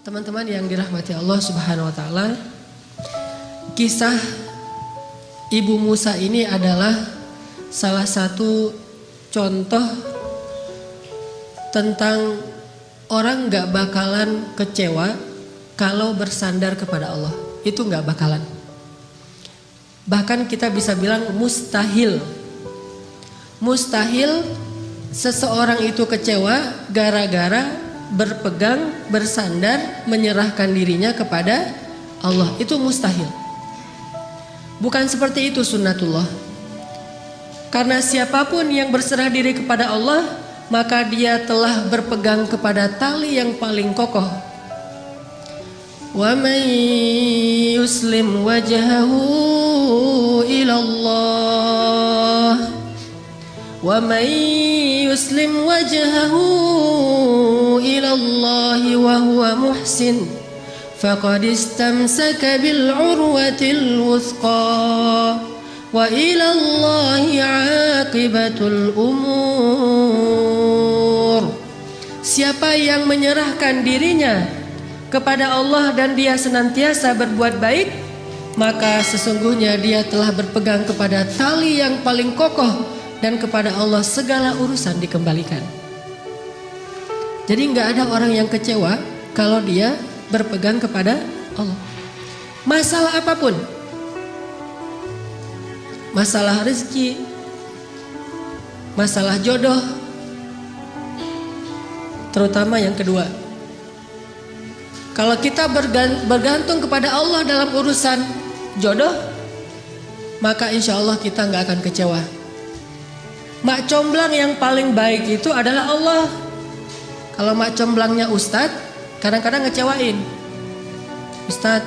Teman-teman yang dirahmati Allah Subhanahu wa taala, kisah Ibu Musa ini adalah salah satu contoh tentang orang gak bakalan kecewa kalau bersandar kepada Allah. Itu gak bakalan. Bahkan kita bisa bilang mustahil. Mustahil seseorang itu kecewa gara-gara berpegang, bersandar, menyerahkan dirinya kepada Allah. Itu mustahil. Bukan seperti itu sunnatullah. Karena siapapun yang berserah diri kepada Allah, maka dia telah berpegang kepada tali yang paling kokoh. Wa man yuslim wajhahu ila Allah, wa man yuslim wajhahu ila Allah wa huwa muhsin faqad istamsaka bil urwatil wuthqa wa ila Allahi aqibatul umur. Siapa yang menyerahkan dirinya kepada Allah dan dia senantiasa berbuat baik, maka sesungguhnya dia telah berpegang kepada tali yang paling kokoh, dan kepada Allah segala urusan dikembalikan. Jadi nggak ada orang yang kecewa kalau dia berpegang kepada Allah. Masalah apapun, masalah rezeki, masalah jodoh, terutama yang kedua. Kalau kita bergantung kepada Allah dalam urusan jodoh, maka insya Allah kita nggak akan kecewa. Mak comblang yang paling baik itu adalah Allah. Kalau mak comblangnya ustadz, kadang-kadang ngecewain. Ustadz,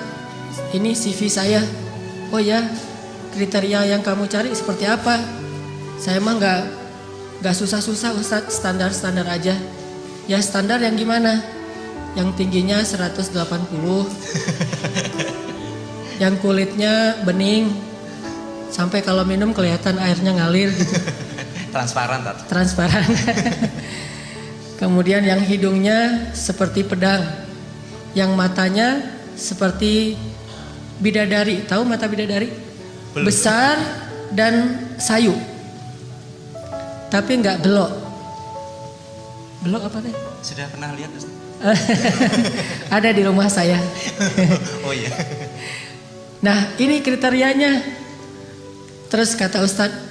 ini CV saya. Oh ya, kriteria yang kamu cari seperti apa? Saya mah nggak susah-susah ustadz, standar-standar aja. Ya standar yang gimana? Yang tingginya 180, yang kulitnya bening, sampai kalau minum kelihatan airnya ngalir gitu. Transparan. Kemudian yang hidungnya seperti pedang, yang matanya seperti bidadari. Tahu mata bidadari? Belum. Besar dan sayu, tapi nggak belok. Belok apa deh? Sudah pernah lihat? Ada di rumah saya. Oh iya. Nah ini kriterianya. Terus kata Ustadz,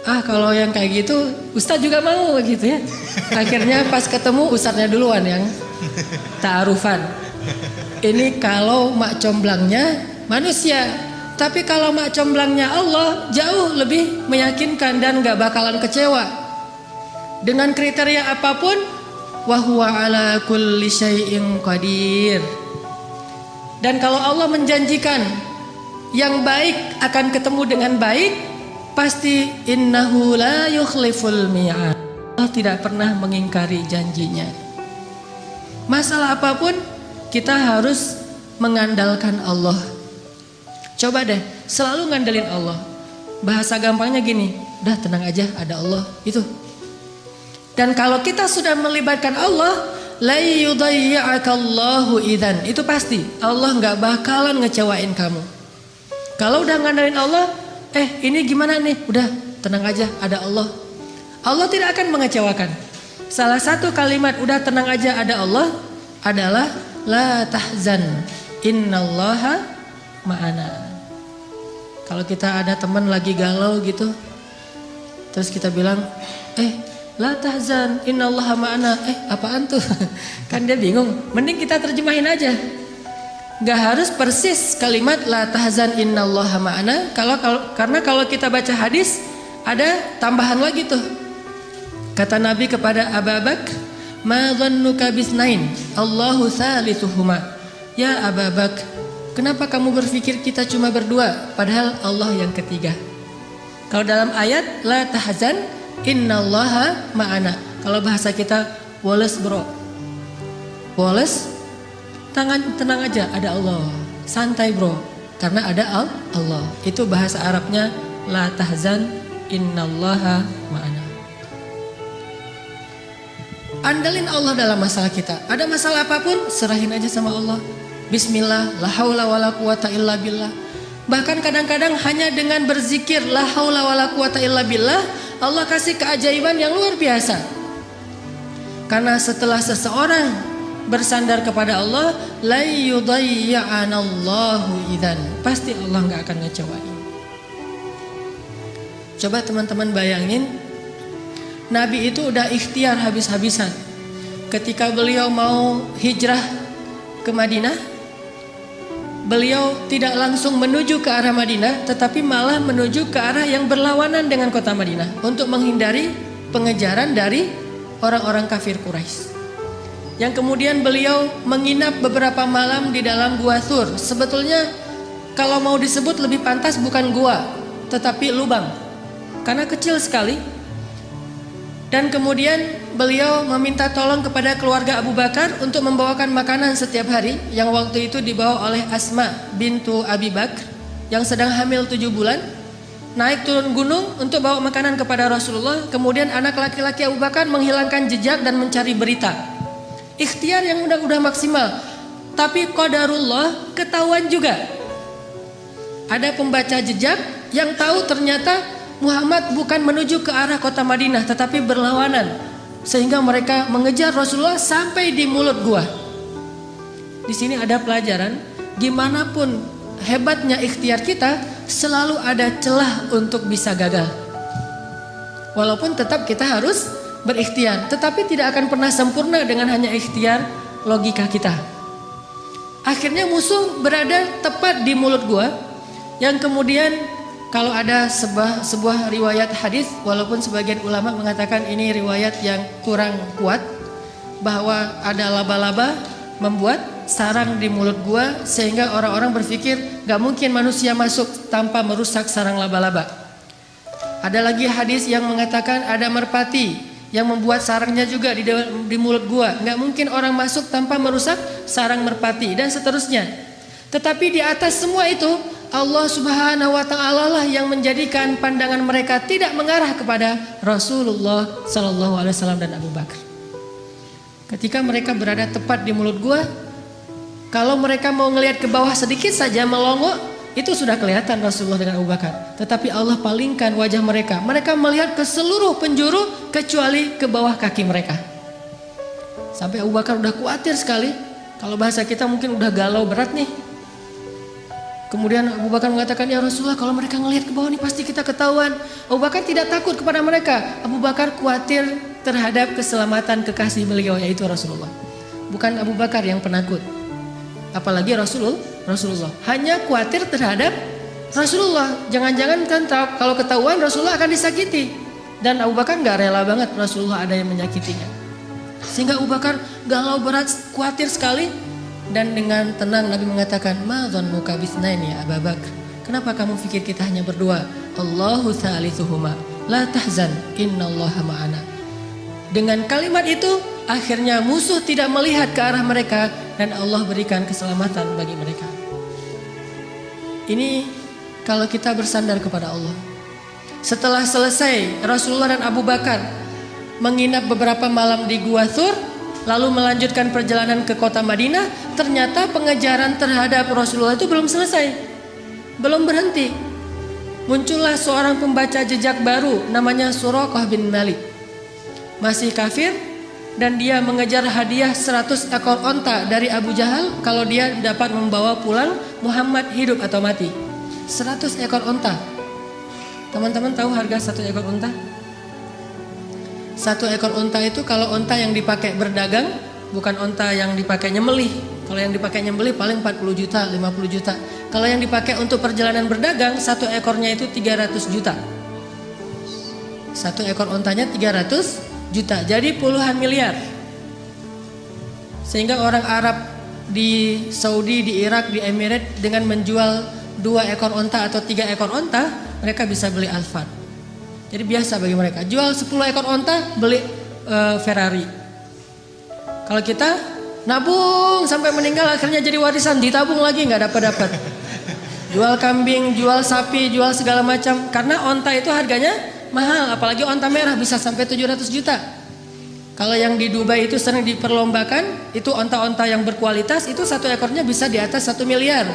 kalau yang kayak gitu Ustadz juga mau gitu ya. Akhirnya pas ketemu Ustadznya duluan yang ta'arufan. Ini kalau mak comblangnya manusia. Tapi kalau mak comblangnya Allah, jauh lebih meyakinkan dan gak bakalan kecewa. Dengan kriteria apapun, wa huwa ala kulli syai'in qadir. Dan kalau Allah menjanjikan yang baik akan ketemu dengan baik, pasti innahu la yukhliful mi'ad. Allah tidak pernah mengingkari janjinya. Masalah apapun kita harus mengandalkan Allah. Coba deh selalu ngandelin Allah. Bahasa gampangnya gini, udah tenang aja, ada Allah itu. Dan kalau kita sudah melibatkan Allah, la yudayyi'akallahu idzan. Itu pasti Allah nggak bakalan ngecewain kamu. Kalau udah ngandelin Allah, ini gimana nih? Udah tenang aja, ada Allah. Allah tidak akan mengecewakan. Salah satu kalimat udah tenang aja ada Allah adalah la tahzan, innallaha ma'ana. Kalau kita ada teman lagi galau gitu, terus kita bilang, la tahzan, innallaha ma'ana. Apaan tuh? Kan dia bingung. Mending kita terjemahin aja. Gak harus persis kalimat la tahzan innallaha ma'ana. Karena kalau kita baca hadis ada tambahan lagi tuh. Kata Nabi kepada Abu Bakar, ma dhannuka bisnain Allahu thalithuhuma. Ya Abu Bakar, kenapa kamu berpikir kita cuma berdua padahal Allah yang ketiga? Kalau dalam ayat la tahzan innallaha ma'ana. Kalau bahasa kita woles bro. Woles, tenang aja, ada Allah. Santai bro, karena ada Allah. Itu bahasa Arabnya la tahzan innallaha ma'ana. Andalin Allah dalam masalah kita. Ada masalah apapun, serahin aja sama Allah. Bismillah, la haula wala quwata illa billah. Bahkan kadang-kadang hanya dengan berzikir la haula wala quwata illa billah, Allah kasih keajaiban yang luar biasa. Karena setelah seseorang bersandar kepada Allah, la yudayya'anallahu idzan. Pasti Allah enggak akan ngecewain. Coba teman-teman bayangin, Nabi itu udah ikhtiar habis-habisan. Ketika beliau mau hijrah ke Madinah, beliau tidak langsung menuju ke arah Madinah, tetapi malah menuju ke arah yang berlawanan dengan kota Madinah untuk menghindari pengejaran dari orang-orang kafir Quraisy. Yang kemudian beliau menginap beberapa malam di dalam gua Thur. Sebetulnya kalau mau disebut lebih pantas bukan gua, tetapi lubang, karena kecil sekali. Dan kemudian beliau meminta tolong kepada keluarga Abu Bakar untuk membawakan makanan setiap hari, yang waktu itu dibawa oleh Asma bintu Abi Bakr yang sedang hamil 7 bulan. Naik turun gunung untuk bawa makanan kepada Rasulullah. Kemudian anak laki-laki Abu Bakar menghilangkan jejak dan mencari berita. Ikhtiar yang udah maksimal. Tapi qadarullah, ketahuan juga. Ada pembaca jejak yang tahu ternyata Muhammad bukan menuju ke arah kota Madinah, tetapi berlawanan. Sehingga mereka mengejar Rasulullah sampai di mulut gua. Di sini ada pelajaran, gimana pun hebatnya ikhtiar kita, selalu ada celah untuk bisa gagal. Walaupun tetap kita harus berikhtiar, tetapi tidak akan pernah sempurna dengan hanya ikhtiar logika kita. Akhirnya musuh berada tepat di mulut gua, yang kemudian kalau ada sebuah riwayat hadis, walaupun sebagian ulama mengatakan ini riwayat yang kurang kuat, bahwa ada laba-laba membuat sarang di mulut gua, sehingga orang-orang berpikir gak mungkin manusia masuk tanpa merusak sarang laba-laba. Ada lagi hadis yang mengatakan ada merpati yang membuat sarangnya juga di mulut gua, gak mungkin orang masuk tanpa merusak sarang merpati, dan seterusnya. Tetapi di atas semua itu, Allah Subhanahu wa Ta'ala lah yang menjadikan pandangan mereka tidak mengarah kepada Rasulullah Sallallahu Alaihi Wasallam dan Abu Bakar. Ketika mereka berada tepat di mulut gua, kalau mereka mau ngelihat ke bawah sedikit saja melongo, itu sudah kelihatan Rasulullah dengan Abu Bakar. Tetapi Allah palingkan wajah mereka. Mereka melihat ke seluruh penjuru kecuali ke bawah kaki mereka. Sampai Abu Bakar udah khawatir sekali. Kalau bahasa kita mungkin udah galau berat nih. Kemudian Abu Bakar mengatakan, ya Rasulullah, kalau mereka ngelihat ke bawah nih pasti kita ketahuan. Abu Bakar tidak takut kepada mereka. Abu Bakar khawatir terhadap keselamatan kekasih beliau, yaitu Rasulullah. Bukan Abu Bakar yang penakut. Apalagi Rasulullah. Hanya khawatir terhadap Rasulullah. Jangan-jangan kan kalau ketahuan Rasulullah akan disakiti. Dan Abu Bakar gak rela banget Rasulullah ada yang menyakitinya. Sehingga Abu Bakar galau berat, khawatir sekali. Dan dengan tenang Nabi mengatakan, ma dhannuka bisnaini ya Abu Bakar. Kenapa kamu pikir kita hanya berdua? Allahu thalithuhuma, la tahzan, innallaha ma'ana. Dengan kalimat itu, akhirnya musuh tidak melihat ke arah mereka dan Allah berikan keselamatan bagi mereka. Ini kalau kita bersandar kepada Allah. Setelah selesai Rasulullah dan Abu Bakar menginap beberapa malam di Gua Thur, lalu melanjutkan perjalanan ke kota Madinah, ternyata pengejaran terhadap Rasulullah itu belum selesai, belum berhenti. Muncullah seorang pembaca jejak baru namanya Suraqah bin Malik. Masih kafir dan dia mengejar hadiah 100 ekor onta dari Abu Jahal kalau dia dapat membawa pulang Muhammad hidup atau mati. 100 ekor onta. Teman-teman tahu harga 1 ekor onta? 1 ekor onta itu kalau onta yang dipakai berdagang, bukan onta yang dipakai nyembelih. Kalau yang dipakai nyembelih paling 40 juta, 50 juta. Kalau yang dipakai untuk perjalanan berdagang, 1 ekornya itu 300 juta. 1 ekor ontanya 300 juta, jadi puluhan miliar. Sehingga orang Arab di Saudi, di Irak, di Emirat dengan menjual 2 ekor onta atau 3 ekor onta, mereka bisa beli Alphard. Jadi biasa bagi mereka. Jual 10 ekor onta, beli Ferrari. Kalau kita nabung sampai meninggal, akhirnya jadi warisan, ditabung lagi nggak dapat. Jual kambing, jual sapi, jual segala macam. Karena onta itu harganya mahal, apalagi onta merah bisa sampai 700 juta. Kalau yang di Dubai itu sering diperlombakan, itu onta-onta yang berkualitas, itu satu ekornya bisa di atas 1 miliar.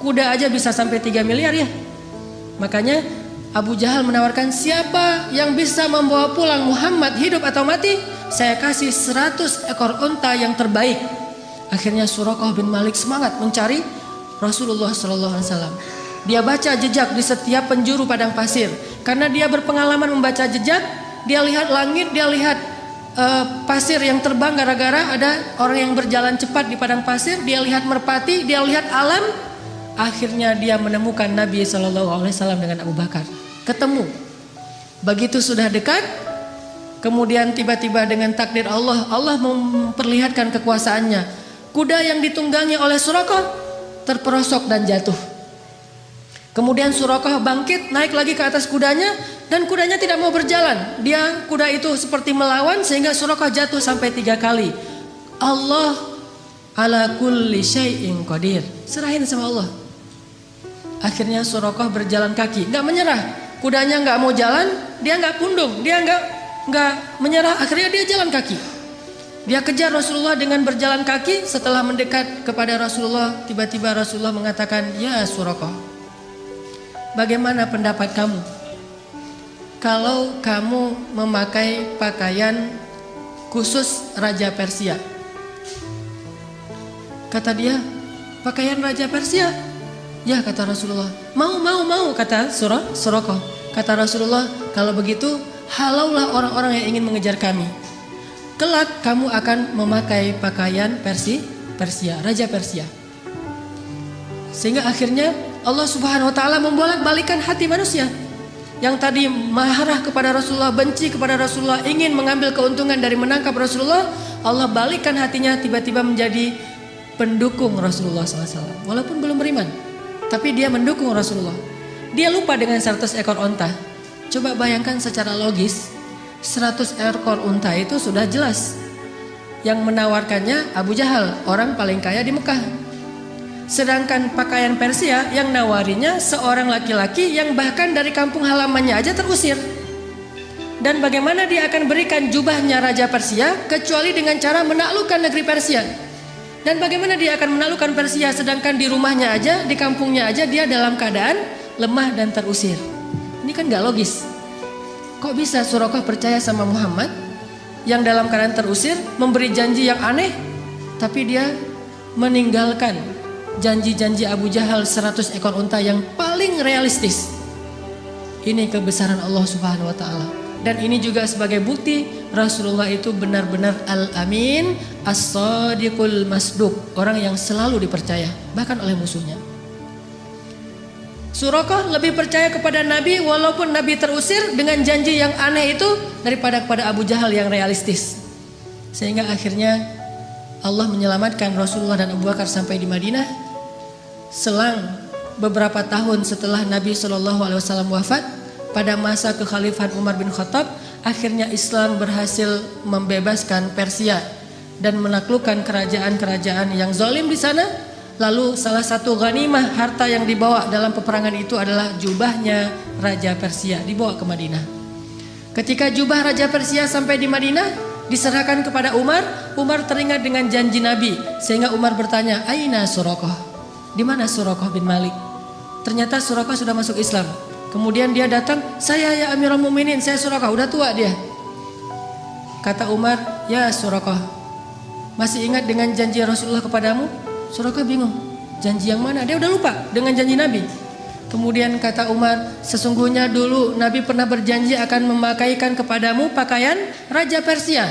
Kuda aja bisa sampai 3 miliar ya. Makanya Abu Jahal menawarkan, siapa yang bisa membawa pulang Muhammad hidup atau mati, saya kasih 100 ekor unta yang terbaik. Akhirnya Suraqah bin Malik semangat mencari Rasulullah SAW. Dia baca jejak di setiap penjuru padang pasir. Karena dia berpengalaman membaca jejak, dia lihat langit, dia lihat pasir yang terbang gara-gara ada orang yang berjalan cepat di padang pasir. Dia lihat merpati, dia lihat alam. Akhirnya dia menemukan Nabi SAW dengan Abu Bakar. Ketemu. Begitu sudah dekat, kemudian tiba-tiba dengan takdir Allah, Allah memperlihatkan kekuasaannya. Kuda yang ditunggangi oleh Suraqah terperosok dan jatuh. Kemudian Suraqah bangkit, naik lagi ke atas kudanya, dan kudanya tidak mau berjalan. Kuda itu seperti melawan sehingga Suraqah jatuh sampai 3 kali. Allah ala kulli syai'in qadir. Serahin sama Allah. Akhirnya Suraqah berjalan kaki, nggak menyerah. Kudanya nggak mau jalan, dia nggak pundung, dia nggak menyerah. Akhirnya dia jalan kaki. Dia kejar Rasulullah dengan berjalan kaki. Setelah mendekat kepada Rasulullah, tiba-tiba Rasulullah mengatakan, ya Suraqah, bagaimana pendapat kamu kalau kamu memakai pakaian khusus Raja Persia? Kata dia, pakaian Raja Persia? Ya, kata Rasulullah. Mau kata Suraqah. Kata Rasulullah, kalau begitu halaulah orang-orang yang ingin mengejar kami. Kelak kamu akan memakai pakaian Persia, Raja Persia. Sehingga akhirnya Allah Subhanahu wa taala membolak-balikan hati manusia. Yang tadi marah kepada Rasulullah, benci kepada Rasulullah, ingin mengambil keuntungan dari menangkap Rasulullah, Allah balikkan hatinya tiba-tiba menjadi pendukung Rasulullah SAW. Walaupun belum beriman, tapi dia mendukung Rasulullah. Dia lupa dengan 100 ekor onta. Coba bayangkan secara logis, 100 ekor unta itu sudah jelas. Yang menawarkannya Abu Jahal, orang paling kaya di Mekah. Sedangkan pakaian Persia yang nawarinya seorang laki-laki yang bahkan dari kampung halamannya aja terusir. Dan bagaimana dia akan berikan jubahnya Raja Persia kecuali dengan cara menaklukkan negeri Persia. Dan bagaimana dia akan menaklukkan Persia sedangkan di rumahnya aja, di kampungnya aja dia dalam keadaan lemah dan terusir. Ini kan gak logis. Kok bisa Suraqah percaya sama Muhammad yang dalam keadaan terusir, memberi janji yang aneh, tapi dia meninggalkan janji-janji Abu Jahal 100 ekor unta yang paling realistis. Ini kebesaran Allah Subhanahu wa taala. Dan ini juga sebagai bukti Rasulullah itu benar-benar al-amin, as-sadiqul masduq, orang yang selalu dipercaya bahkan oleh musuhnya. Suraqah lebih percaya kepada Nabi walaupun Nabi terusir dengan janji yang aneh itu daripada kepada Abu Jahal yang realistis. Sehingga akhirnya Allah menyelamatkan Rasulullah dan Abu Bakar sampai di Madinah. Selang beberapa tahun setelah Nabi SAW wafat, pada masa kekhalifahan Umar bin Khattab, akhirnya Islam berhasil membebaskan Persia dan menaklukkan kerajaan-kerajaan yang zalim di sana. Lalu salah satu ghanimah harta yang dibawa dalam peperangan itu adalah jubahnya Raja Persia, dibawa ke Madinah. Ketika jubah Raja Persia sampai di Madinah, diserahkan kepada Umar. Umar teringat dengan janji Nabi, sehingga Umar bertanya, Aina Suraqah? Di mana Suraqah bin Malik? Ternyata Suraqah sudah masuk Islam. Kemudian dia datang, saya ya Amirul Mukminin, saya Suraqah, udah tua dia. Kata Umar, ya Suraqah, masih ingat dengan janji Rasulullah kepadamu? Suraqah bingung, janji yang mana? Dia udah lupa dengan janji Nabi. Kemudian kata Umar, sesungguhnya dulu Nabi pernah berjanji akan memakaikan kepadamu pakaian Raja Persia.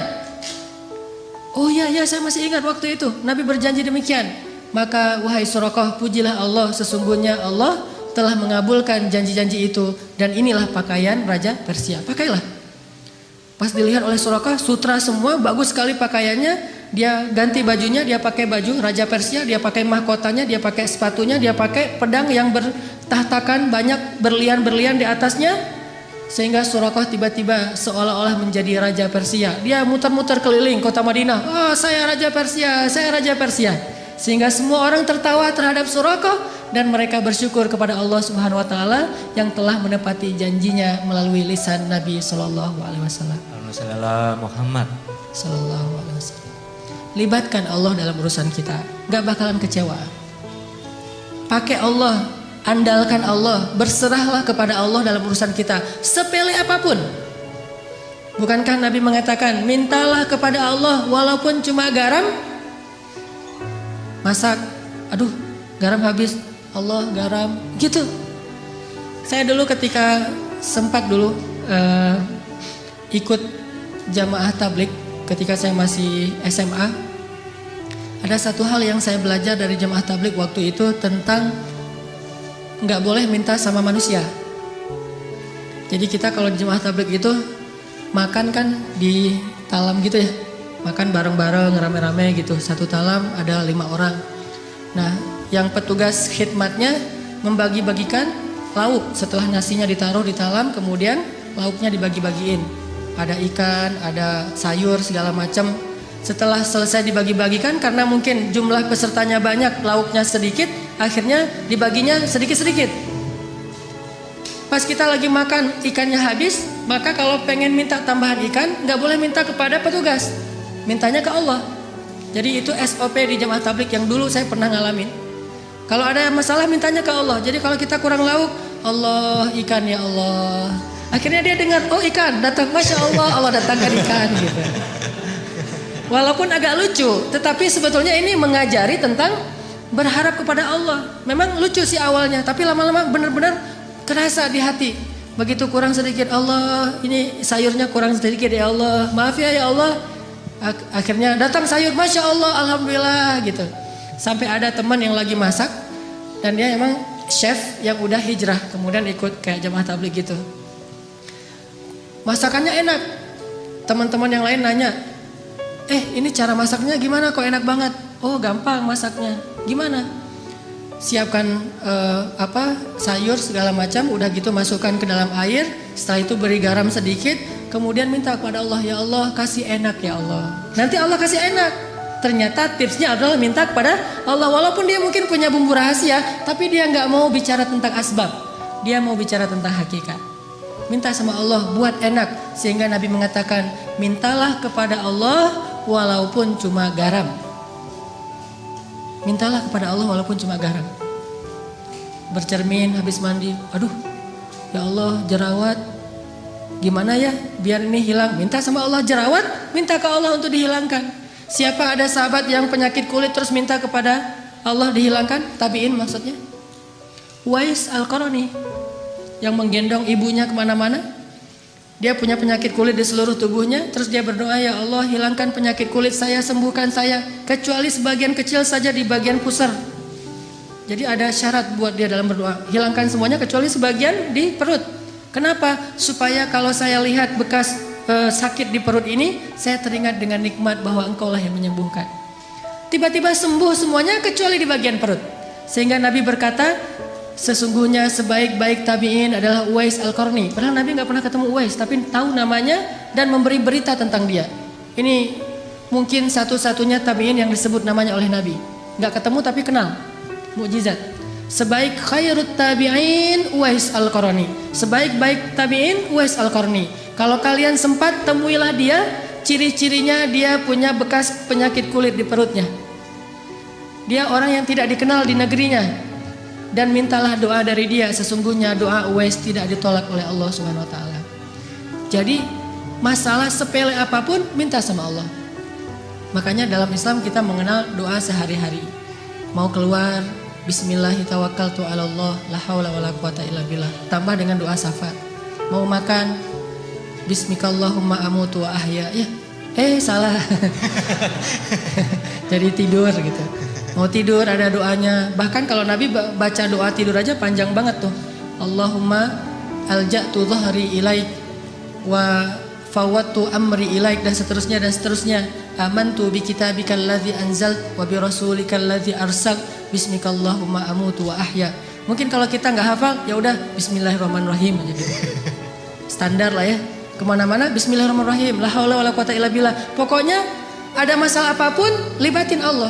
Oh ya, saya masih ingat waktu itu Nabi berjanji demikian. Maka wahai Suraqah, pujilah Allah, sesungguhnya Allah telah mengabulkan janji-janji itu, dan inilah pakaian Raja Persia, pakailah. Pas dilihat oleh Suraqah, sutra semua, bagus sekali pakaiannya. Dia ganti bajunya, dia pakai baju Raja Persia, dia pakai mahkotanya, dia pakai sepatunya, dia pakai pedang yang bertahtakan banyak berlian-berlian di atasnya. Sehingga Suraqah tiba-tiba seolah-olah menjadi Raja Persia. Dia muter-muter keliling kota Madinah. Oh, saya Raja Persia, saya Raja Persia. Sehingga semua orang tertawa terhadap Suraqah dan mereka bersyukur kepada Allah Subhanahu wa taala yang telah menepati janjinya melalui lisan Nabi sallallahu alaihi wasallam. Muhammad. Sallallahu alaihi wasallam. Libatkan Allah dalam urusan kita, gak bakalan kecewa. Pakai Allah, andalkan Allah, berserahlah kepada Allah dalam urusan kita, sepele apapun. Bukankah Nabi mengatakan, mintalah kepada Allah walaupun cuma garam? Masak, aduh garam habis, Allah garam, gitu. Saya dulu ketika sempat dulu ikut jamaah tablik ketika saya masih SMA, ada satu hal yang saya belajar dari jamaah tablik waktu itu tentang nggak boleh minta sama manusia. Jadi kita kalau di jamaah tablik itu makan kan di talam gitu ya, makan bareng-bareng rame-rame gitu, satu talam ada 5 orang. Nah yang petugas khidmatnya membagi-bagikan lauk setelah nasinya ditaruh di talam, kemudian lauknya dibagi-bagiin, ada ikan, ada sayur segala macam. Setelah selesai dibagi-bagikan, karena mungkin jumlah pesertanya banyak, lauknya sedikit, akhirnya dibaginya sedikit-sedikit. Pas kita lagi makan ikannya habis, maka kalau pengen minta tambahan ikan nggak boleh minta kepada petugas, mintanya ke Allah. Jadi itu SOP di jamaah tablik yang dulu saya pernah ngalamin. Kalau ada masalah mintanya ke Allah. Jadi kalau kita kurang lauk, Allah ikan ya Allah. Akhirnya dia dengar, oh ikan datang, masya Allah, Allah datangkan ikan gitu. Walaupun agak lucu, tetapi sebetulnya ini mengajari tentang berharap kepada Allah. Memang lucu sih awalnya, tapi lama-lama benar-benar kerasa di hati. Begitu kurang sedikit, Allah ini sayurnya kurang sedikit ya Allah, maaf ya Allah. Akhirnya datang sayur, masya Allah, alhamdulillah gitu. Sampai ada teman yang lagi masak dan dia emang chef yang udah hijrah, kemudian ikut kayak jamaah tabligh gitu. Masakannya enak. Teman-teman yang lain nanya, ini cara masaknya gimana kok enak banget? Oh gampang masaknya. Gimana? Siapkan sayur segala macam, udah gitu masukkan ke dalam air, setelah itu beri garam sedikit, kemudian minta kepada Allah, ya Allah kasih enak ya Allah. Nanti Allah kasih enak. Ternyata tipsnya adalah minta kepada Allah, walaupun dia mungkin punya bumbu rahasia, tapi dia nggak mau bicara tentang asbab, dia mau bicara tentang hakikat. Minta sama Allah buat enak, sehingga Nabi mengatakan, mintalah kepada Allah walaupun cuma garam. Mintalah kepada Allah walaupun cuma garam. Bercermin habis mandi, aduh ya Allah jerawat, gimana ya biar ini hilang. Minta sama Allah jerawat, minta ke Allah untuk dihilangkan. Siapa ada sahabat yang penyakit kulit terus minta kepada Allah dihilangkan? Tabi'in maksudnya. Uwais Al-Qarani yang menggendong ibunya kemana-mana. Dia punya penyakit kulit di seluruh tubuhnya, terus dia berdoa, ya Allah hilangkan penyakit kulit saya, sembuhkan saya, kecuali sebagian kecil saja di bagian pusar. Jadi ada syarat buat dia dalam berdoa, hilangkan semuanya kecuali sebagian di perut. Kenapa? Supaya kalau saya lihat bekas sakit di perut ini, saya teringat dengan nikmat bahwa engkaulah yang menyembuhkan. Tiba-tiba sembuh semuanya kecuali di bagian perut. Sehingga Nabi berkata, sesungguhnya sebaik-baik tabi'in adalah Uwais Al-Qarni. Padahal Nabi gak pernah ketemu Uwais, tapi tahu namanya dan memberi berita tentang dia. Ini mungkin satu-satunya tabi'in yang disebut namanya oleh Nabi. Gak ketemu tapi kenal. Mukjizat. Sebaik khairut tabi'in Uwais Al-Qarni. Sebaik-baik tabi'in Uwais Al-Qarni. Kalau kalian sempat temuilah dia, ciri-cirinya dia punya bekas penyakit kulit di perutnya. Dia orang yang tidak dikenal di negerinya. Dan mintalah doa dari dia, sesungguhnya doa Uwais tidak ditolak oleh Allah Subhanahu wa taala. Jadi masalah sepele apapun minta sama Allah. Makanya dalam Islam kita mengenal doa sehari-hari. Mau keluar, bismillahirrahmanirrahim, Allah, la haula wala quwata illa billah. Tambah dengan doa syafaat. Mau makan, bismikallahumma amutu wa ahya. Ya, salah. Jadi tidur gitu. Mau tidur ada doanya. Bahkan kalau Nabi baca doa tidur aja panjang banget tuh. Allahumma alja'tu dhahri ilaik wa fawattu amri ilaik, dan seterusnya dan seterusnya. Amantu bi kitabikal ladzi anzalt wa bi rasulikal ladzi arsal bismikallahumma amutu wa ahya. Mungkin kalau kita nggak hafal ya udah bismillahirrahmanirrahim aja gitu. Standar lah ya. Kemana-mana bismillahirrahmanirrahim, la haula wala quwata illa billah. Pokoknya ada masalah apapun libatin Allah.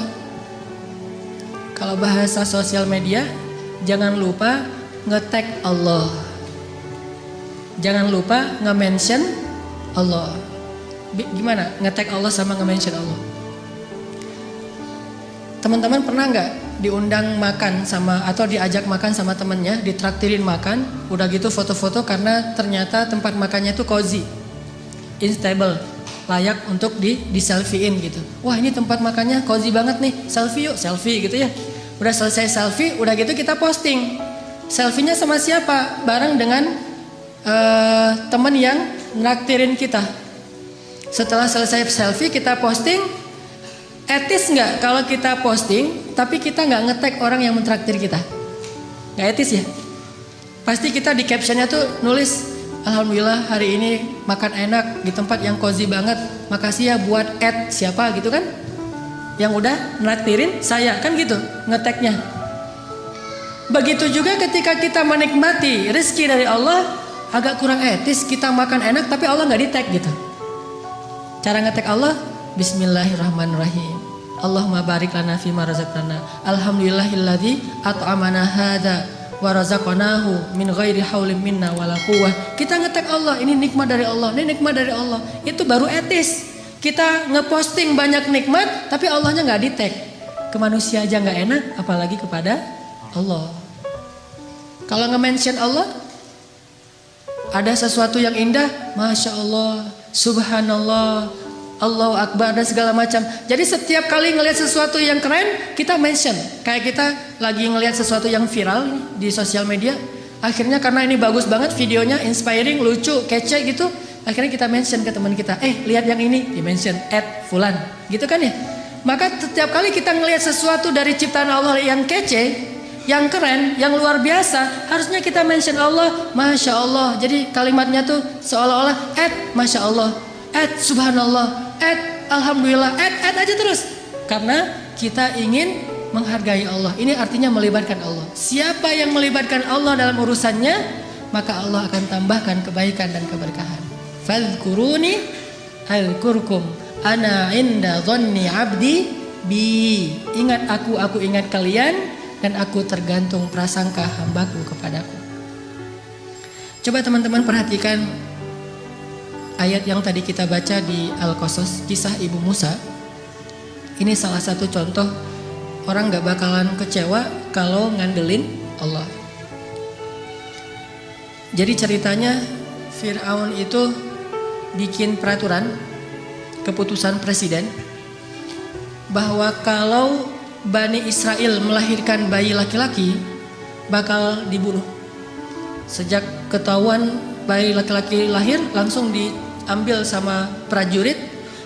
Kalau bahasa sosial media, jangan lupa nge-tag Allah. Jangan lupa nge-mention Allah. gimana nge-tag Allah sama nge-mention Allah. Teman-teman pernah nggak diundang makan sama atau diajak makan sama temennya, ditraktirin makan, udah gitu foto-foto karena ternyata tempat makannya tuh cozy, instable, layak untuk di selfie-in gitu. Wah ini tempat makannya cozy banget nih, selfie yuk, selfie gitu ya. Udah selesai selfie, udah gitu kita posting. Selfie-nya sama siapa? Bareng dengan teman yang nraktirin kita. Setelah selesai selfie kita posting. Etis nggak kalau kita posting tapi kita nggak nge-tag orang yang mentraktir kita? Nggak etis ya? Pasti kita di captionnya tuh nulis, alhamdulillah hari ini makan enak di tempat yang cozy banget, makasih ya buat siapa gitu kan, yang udah nraktirin saya, kan gitu nge-tagnya. Begitu juga ketika kita menikmati rezeki dari Allah, agak kurang etis kita makan enak tapi Allah nggak di-tag gitu. Cara nge-tag Allah, Bismillahirrahmanirrahim. Allahumma barik lana fima razaqtana. Alhamdulillahilladzi at'amana hadza wa razaqnahu min ghairi haulin minna wala quwwah. Kita nge-tag Allah, ini nikmat dari Allah, ini nikmat dari Allah. Itu baru etis. Kita ngeposting banyak nikmat tapi Allahnya nggak di-tag. Ke manusia aja nggak enak, apalagi kepada Allah. Kalau nge-mention Allah, ada sesuatu yang indah, Masya Allah, Subhanallah, Allahu Akbar dan segala macam. Jadi setiap kali ngelihat sesuatu yang keren, kita mention. Kayak kita lagi ngelihat sesuatu yang viral di sosial media, akhirnya karena ini bagus banget videonya, inspiring, lucu, kece gitu, akhirnya kita mention ke teman kita, lihat yang ini, di mention @fulan, gitu kan ya. Maka setiap kali kita ngelihat sesuatu dari ciptaan Allah yang kece, yang keren, yang luar biasa, harusnya kita mention Allah, Masya Allah. Jadi kalimatnya tuh seolah-olah Masya Allah, Subhanallah, Alhamdulillah, aja terus. Karena kita ingin menghargai Allah. Ini artinya melibatkan Allah. Siapa yang melibatkan Allah dalam urusannya, maka Allah akan tambahkan kebaikan dan keberkahan. Fadhkuruni azkurkum ana inda dhanni abdi bi. Ingat aku ingat kalian, dan aku tergantung prasangka hambaku kepadaku. Coba teman-teman perhatikan ayat yang tadi kita baca di Al-Qasas, kisah Ibu Musa. Ini salah satu contoh orang gak bakalan kecewa kalau ngandelin Allah. Jadi ceritanya Fir'aun itu bikin peraturan, keputusan presiden, bahwa kalau Bani Israel melahirkan bayi laki-laki bakal dibunuh. Sejak ketahuan bayi laki-laki lahir, langsung diambil sama prajurit.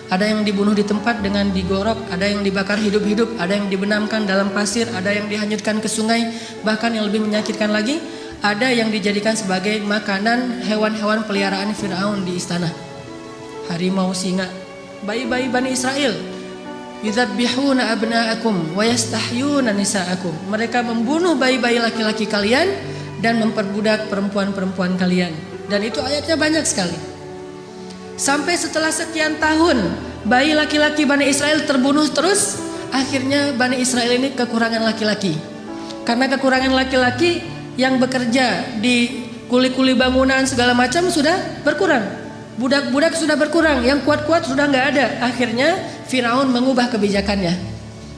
Ada yang dibunuh di tempat dengan digorok, ada yang dibakar hidup-hidup, ada yang dibenamkan dalam pasir, ada yang dihanyutkan ke sungai. Bahkan yang lebih menyakitkan lagi, ada yang dijadikan sebagai makanan hewan-hewan peliharaan Fir'aun di istana. Harimau, singa, bayi-bayi Bani Israel. Yudzabbihuna abna'akum wa yastahyuna nisa'akum. Mereka membunuh bayi-bayi laki-laki kalian dan memperbudak perempuan-perempuan kalian. Dan itu ayatnya banyak sekali. Sampai setelah sekian tahun bayi laki-laki Bani Israel terbunuh terus, akhirnya Bani Israel ini kekurangan laki-laki. Karena kekurangan laki-laki yang bekerja di kuli-kuli bangunan segala macam sudah berkurang. Budak-budak sudah berkurang, yang kuat-kuat sudah nggak ada. Akhirnya Firaun mengubah kebijakannya,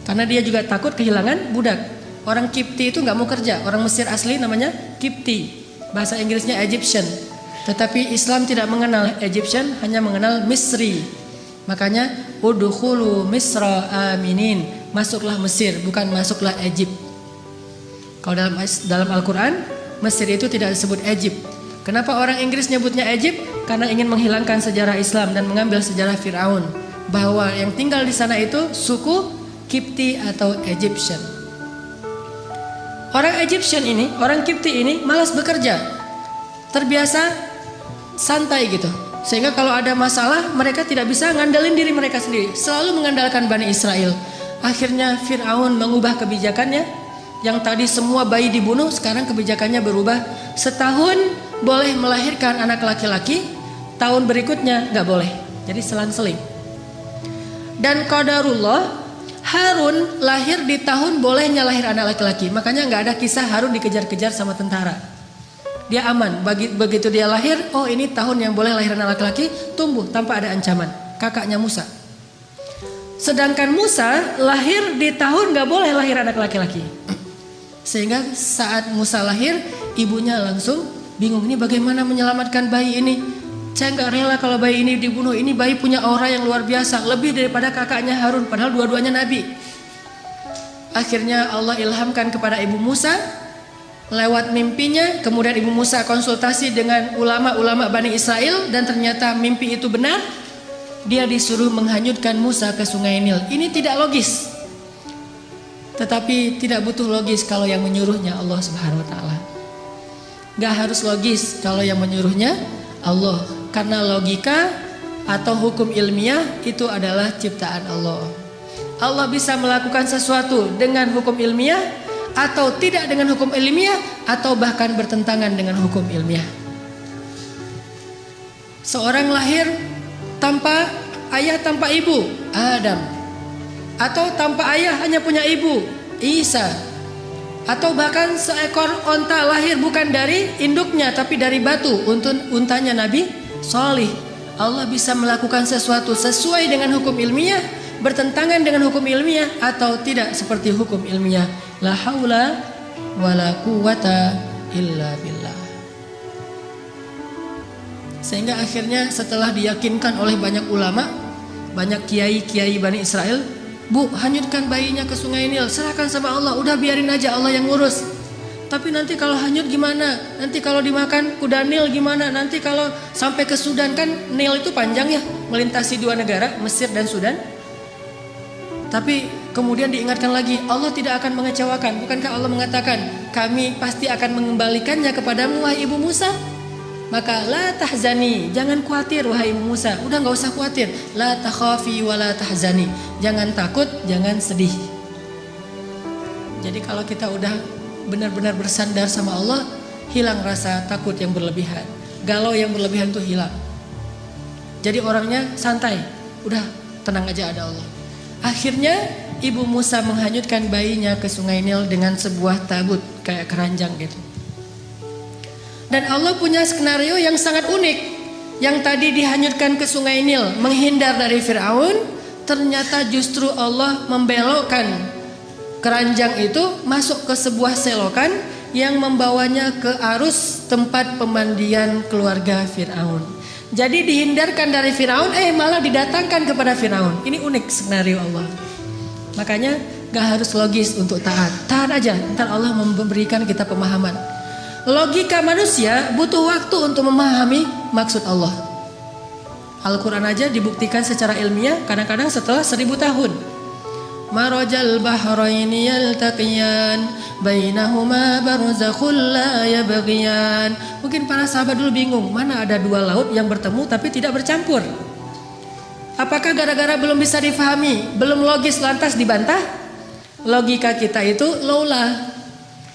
karena dia juga takut kehilangan budak. Orang Kipti itu nggak mau kerja, orang Mesir asli namanya Kipti, bahasa Inggrisnya Egyptian. Tetapi Islam tidak mengenal Egyptian, hanya mengenal Misri. Makanya udkhulu Misra aminin, masuklah Mesir, bukan masuklah Egypt. Kalau dalam Al-Quran, Mesir itu tidak disebut Egypt. Kenapa orang Inggris nyebutnya Egypt? Karena ingin menghilangkan sejarah Islam dan mengambil sejarah Fir'aun, bahwa yang tinggal di sana itu suku Kipti atau Egyptian. Orang Egyptian ini, orang Kipti ini malas bekerja, terbiasa santai gitu, sehingga kalau ada masalah mereka tidak bisa ngandelin diri mereka sendiri, selalu mengandalkan Bani Israel. Akhirnya Fir'aun mengubah kebijakannya, yang tadi semua bayi dibunuh, sekarang kebijakannya berubah. Setahun boleh melahirkan anak laki-laki, tahun berikutnya nggak boleh. Jadi selang-seling. Dan qadarullah, Harun lahir di tahun bolehnya lahir anak laki-laki. Makanya nggak ada kisah Harun dikejar-kejar sama tentara. Dia aman. Begitu dia lahir, oh ini tahun yang boleh lahir anak laki-laki, tumbuh tanpa ada ancaman. kakaknya Musa. Sedangkan Musa lahir di tahun gak boleh lahir anak laki-laki. Sehingga saat Musa lahir, ibunya langsung bingung, ini bagaimana menyelamatkan bayi ini. Saya gak rela kalau bayi ini dibunuh. Ini bayi punya aura yang luar biasa, lebih daripada kakaknya Harun, padahal dua-duanya nabi. Akhirnya Allah ilhamkan kepada ibu Musa lewat mimpinya. Kemudian ibu Musa konsultasi dengan ulama-ulama Bani Israel, dan ternyata mimpi itu benar. Dia disuruh menghanyutkan Musa ke sungai Nil. Ini tidak logis, tetapi tidak butuh logis kalau yang menyuruhnya Allah Subhanahu wa taala. Gak harus logis kalau yang menyuruhnya Allah, karena logika atau hukum ilmiah itu adalah ciptaan Allah. Allah bisa melakukan sesuatu dengan hukum ilmiah atau tidak dengan hukum ilmiah, atau bahkan bertentangan dengan hukum ilmiah. Seorang lahir tanpa ayah, tanpa ibu, Adam. Atau tanpa ayah hanya punya ibu, Isa. Atau bahkan seekor onta lahir bukan dari induknya tapi dari batu, untanya Nabi Shalih. Allah bisa melakukan sesuatu sesuai dengan hukum ilmiah, bertentangan dengan hukum ilmiah, atau tidak seperti hukum ilmiah. La haula wala quwata illa billah. Sehingga akhirnya setelah diyakinkan oleh banyak ulama, banyak kiai-kiai Bani Israel, Bu, hanyutkan bayinya ke sungai Nil, serahkan sama Allah, udah biarin aja Allah yang ngurus. Tapi nanti kalau hanyut gimana? Nanti kalau dimakan kuda Nil gimana? Nanti kalau sampai ke Sudan, kan Nil itu panjang ya, melintasi dua negara, Mesir dan Sudan. Tapi kemudian diingatkan lagi, Allah tidak akan mengecewakan. Bukankah Allah mengatakan, kami pasti akan mengembalikannya kepadamu wahai ibu Musa? Maka la tahzani, jangan khawatir wahai ibu Musa. Udah gak usah khawatir. La takhafi wa la tahzani, jangan takut, jangan sedih. Jadi kalau kita udah benar-benar bersandar sama Allah, hilang rasa takut yang berlebihan, galau yang berlebihan itu hilang. Jadi orangnya santai, udah tenang aja, ada Allah. Akhirnya ibu Musa menghanyutkan bayinya ke sungai Nil dengan sebuah tabut kayak keranjang gitu. Dan Allah punya skenario yang sangat unik. Yang tadi dihanyutkan ke sungai Nil menghindar dari Fir'aun, ternyata justru Allah membelokkan keranjang itu masuk ke sebuah selokan yang membawanya ke arus tempat pemandian keluarga Fir'aun. Jadi dihindarkan dari Fir'aun, malah didatangkan kepada Fir'aun. Ini unik skenario Allah. Makanya gak harus logis untuk taat. Taat aja, ntar Allah memberikan kita pemahaman. Logika manusia butuh waktu untuk memahami maksud Allah. Al-Quran aja dibuktikan secara ilmiah kadang-kadang setelah 1000 tahun. Marajal bahraini yaltaqiyan bainahuma barzakhul la yabghiyan. Mungkin para sahabat dulu bingung, mana ada dua laut yang bertemu tapi tidak bercampur. Apakah gara-gara belum bisa difahami, belum logis lantas dibantah? Logika kita itu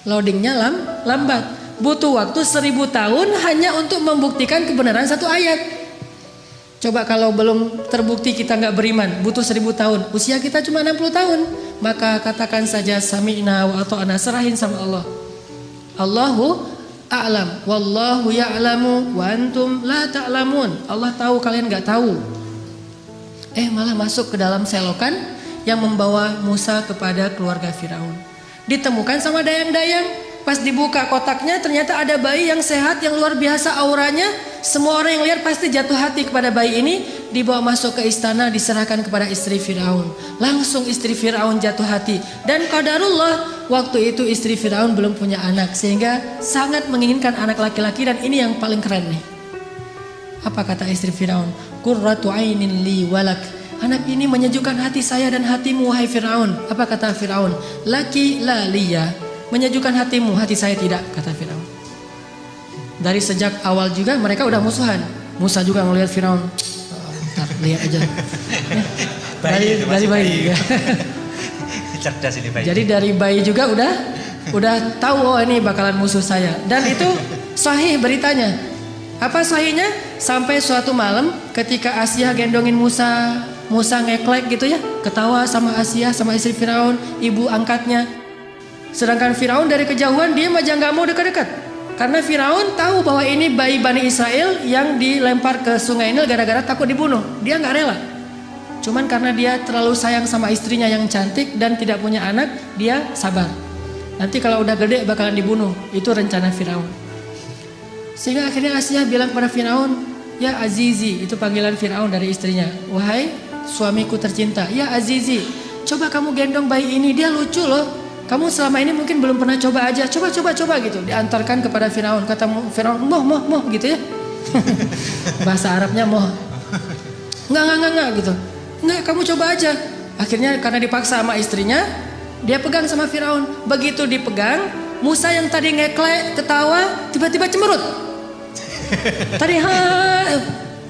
loadingnya lambat. Butuh waktu 1000 tahun hanya untuk membuktikan kebenaran satu ayat. Coba kalau belum terbukti kita nggak beriman, butuh 1000 tahun. Usia kita cuma 60 tahun. Maka katakan saja sami'na wa ata'na, serahin sama Allah. Allahu a'lam, wallahu ya'lamu wa antum la ta'lamun. Allah tahu, kalian nggak tahu. Malah masuk ke dalam selokan yang membawa Musa kepada keluarga Firaun. Ditemukan sama dayang-dayang. Pas dibuka kotaknya ternyata ada bayi yang sehat, yang luar biasa auranya. Semua orang yang lihat pasti jatuh hati kepada bayi ini. Dibawa masuk ke istana, diserahkan kepada istri Firaun. Langsung istri Firaun jatuh hati. Dan qadarullah, waktu itu istri Firaun belum punya anak, sehingga sangat menginginkan anak laki-laki. Dan ini yang paling keren nih. Apa kata istri Firaun? Qurratu ainin li walak. Anak ini menyejukkan hati saya dan hatimu wahai Firaun. Apa kata Firaun? Laki la liya. Menyejukkan hatimu, hati saya tidak, kata Firaun. Dari sejak awal juga mereka udah musuhan. Musa juga ngelihat Firaun, ntar lihat aja. Dari bayi. Cerdas ini bayi. Jadi dari bayi juga udah tahu, ini bakalan musuh saya. Dan itu sahih beritanya. Apa sahihnya? Sampai suatu malam ketika Asia gendongin Musa ngeklek gitu ya, ketawa sama Asia, sama istri Firaun, ibu angkatnya. Sedangkan Firaun dari kejauhan dia aja nggak mau dekat-dekat, karena Firaun tahu bahwa ini bayi Bani Israel yang dilempar ke sungai Nil gara-gara takut dibunuh. Dia nggak rela. Cuman karena dia terlalu sayang sama istrinya yang cantik dan tidak punya anak, dia sabar. Nanti kalau udah gede bakalan dibunuh. Itu rencana Firaun. Sehingga akhirnya Asiyah bilang kepada Firaun, ya Azizi, itu panggilan Firaun dari istrinya. Wahai suamiku tercinta, ya Azizi, coba kamu gendong bayi ini, dia lucu loh. Kamu selama ini mungkin belum pernah coba aja, coba gitu. Diantarkan kepada Firaun. Kata Firaun, moh gitu ya. Bahasa Arabnya moh. Enggak gitu. Enggak, kamu coba aja. Akhirnya karena dipaksa sama istrinya, dia pegang sama Firaun. Begitu dipegang, Musa yang tadi ngeklek, ketawa, tiba-tiba cemberut. Tadi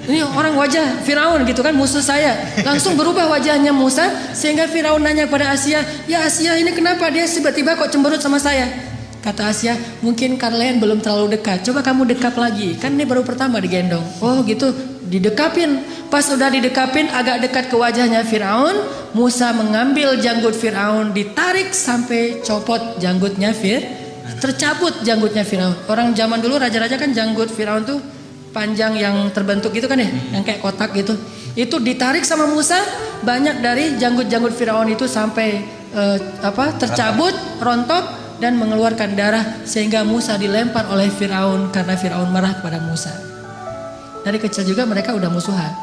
ini orang wajah Firaun gitu kan, musuh saya. Langsung berubah wajahnya Musa, sehingga Firaun nanya pada Asiyah, ya Asiyah ini kenapa dia tiba-tiba kok cemberut sama saya? Kata Asiyah, mungkin kalian belum terlalu dekat. Coba kamu dekap lagi, kan ini baru pertama digendong. Oh gitu, didekapin. Pas udah didekapin agak dekat ke wajahnya Firaun, Musa mengambil janggut Firaun, ditarik sampai copot janggutnya tercabut janggutnya Firaun. Orang zaman dulu raja-raja kan janggut Firaun tuh panjang yang terbentuk gitu kan ya, yang kayak kotak gitu. Itu ditarik sama Musa, banyak dari janggut-janggut Firaun itu sampai tercabut, rontok dan mengeluarkan darah, sehingga Musa dilempar oleh Firaun karena Firaun marah kepada Musa. Dari kecil juga mereka udah musuhan.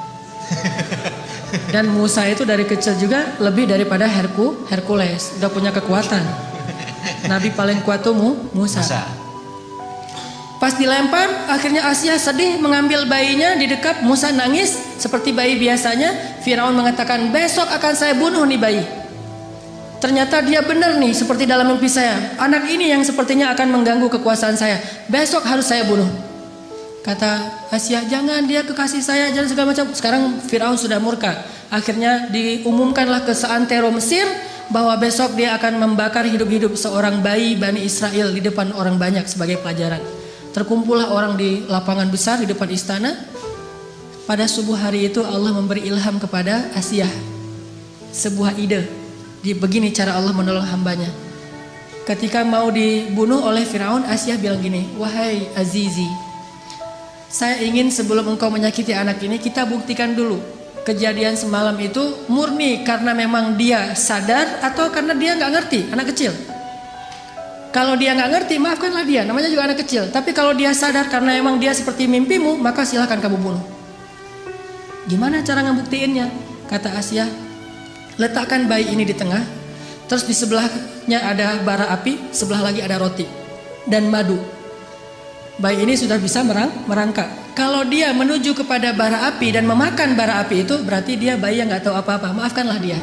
Dan Musa itu dari kecil juga lebih daripada Hercules, udah punya kekuatan. Nabi paling kuat tuh Musa. Pas dilempar, akhirnya Asiyah sedih mengambil bayinya, didekap. Musa nangis seperti bayi biasanya. Firaun mengatakan, besok akan saya bunuh nih bayi. Ternyata dia benar nih, seperti dalam mimpi saya. Anak ini yang sepertinya akan mengganggu kekuasaan saya. Besok harus saya bunuh. Kata Asiyah, jangan, dia kekasih saya, jangan segala macam. Sekarang Firaun sudah murka. Akhirnya diumumkanlah ke seantero Mesir bahwa besok dia akan membakar hidup-hidup seorang bayi Bani Israel di depan orang banyak sebagai pelajaran. Terkumpullah orang di lapangan besar di depan istana. Pada subuh hari itu Allah memberi ilham kepada Asiyah sebuah ide. Begini cara Allah menolong hambanya. Ketika mau dibunuh oleh Firaun, Asiyah bilang gini, wahai Azizi, saya ingin sebelum engkau menyakiti anak ini, kita buktikan dulu kejadian semalam itu murni karena memang dia sadar atau karena dia nggak ngerti, anak kecil. Kalau dia nggak ngerti, maafkanlah dia, namanya juga anak kecil. Tapi kalau dia sadar karena emang dia seperti mimpimu, maka silahkan kamu bunuh. Gimana cara ngebuktiinnya? Kata Asiyah, letakkan bayi ini di tengah, terus di sebelahnya ada bara api, sebelah lagi ada roti dan madu. Bayi ini sudah bisa merangkak. Kalau dia menuju kepada bara api dan memakan bara api itu, berarti dia bayi yang nggak tahu apa-apa. Maafkanlah dia.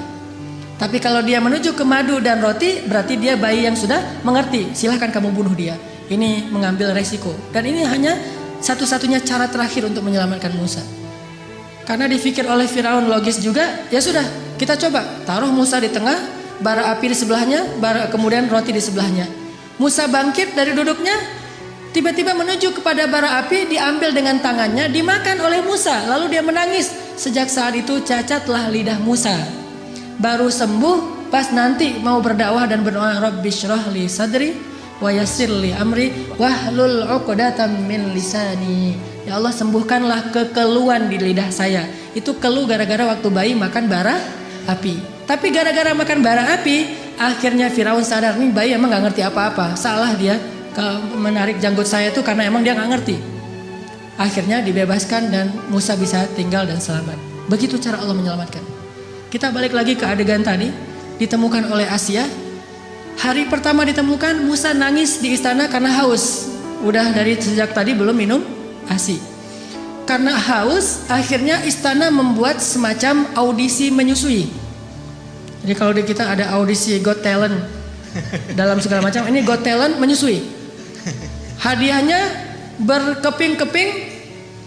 Tapi kalau dia menuju ke madu dan roti, berarti dia bayi yang sudah mengerti. Silahkan kamu bunuh dia. Ini mengambil resiko. Dan ini hanya satu-satunya cara terakhir untuk menyelamatkan Musa. Karena dipikir oleh Firaun logis juga, ya sudah, kita coba taruh Musa di tengah, bara api di sebelahnya, kemudian roti di sebelahnya. Musa bangkit dari duduknya, tiba-tiba menuju kepada bara api, diambil dengan tangannya, dimakan oleh Musa. Lalu dia menangis. Sejak saat itu cacatlah lidah Musa. Baru sembuh pas nanti mau berdakwah dan berdoa, Rabbi syrah li sadri wa yassir li amri wahlul 'uqdatam min lisani. Ya Allah, sembuhkanlah kekeluhan di lidah saya. Itu keluh gara-gara waktu bayi makan bara api. Tapi gara-gara makan bara api, akhirnya Firaun sadar, nih bayi emang gak ngerti apa-apa. Salah dia kalau menarik janggut saya itu karena emang dia gak ngerti. Akhirnya dibebaskan dan Musa bisa tinggal dan selamat. Begitu cara Allah menyelamatkan. Kita balik lagi ke adegan tadi, ditemukan oleh Asiyah. Hari pertama ditemukan, Musa nangis di istana karena haus. Udah dari sejak tadi belum minum ASI. Karena haus, akhirnya istana membuat semacam audisi menyusui. Jadi kalau di kita ada audisi Got Talent dalam segala macam, ini Got Talent menyusui. Hadiahnya berkeping-keping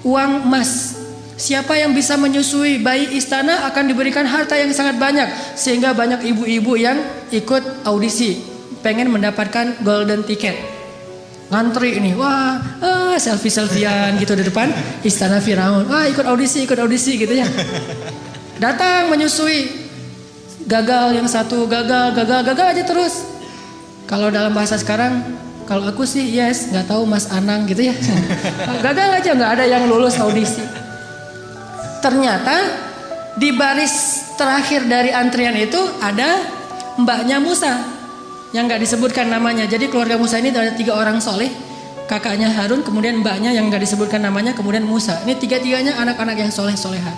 uang emas. Siapa yang bisa menyusui bayi istana akan diberikan harta yang sangat banyak. Sehingga banyak ibu-ibu yang ikut audisi, pengen mendapatkan golden ticket. Ngantri ini, wah, selfie-selfian gitu di depan istana Firaun. Wah, ikut audisi gitu ya. Datang menyusui, gagal yang satu, gagal aja terus. Kalau dalam bahasa sekarang, kalau aku sih yes, nggak tahu Mas Anang gitu ya. Gagal aja, nggak ada yang lulus audisi. Ternyata di baris terakhir dari antrian itu ada mbaknya Musa yang nggak disebutkan namanya. Jadi keluarga Musa ini ada 3 orang soleh, kakaknya Harun, kemudian mbaknya yang nggak disebutkan namanya, kemudian Musa. Ini 3-tiganya anak-anak yang soleh-soleha.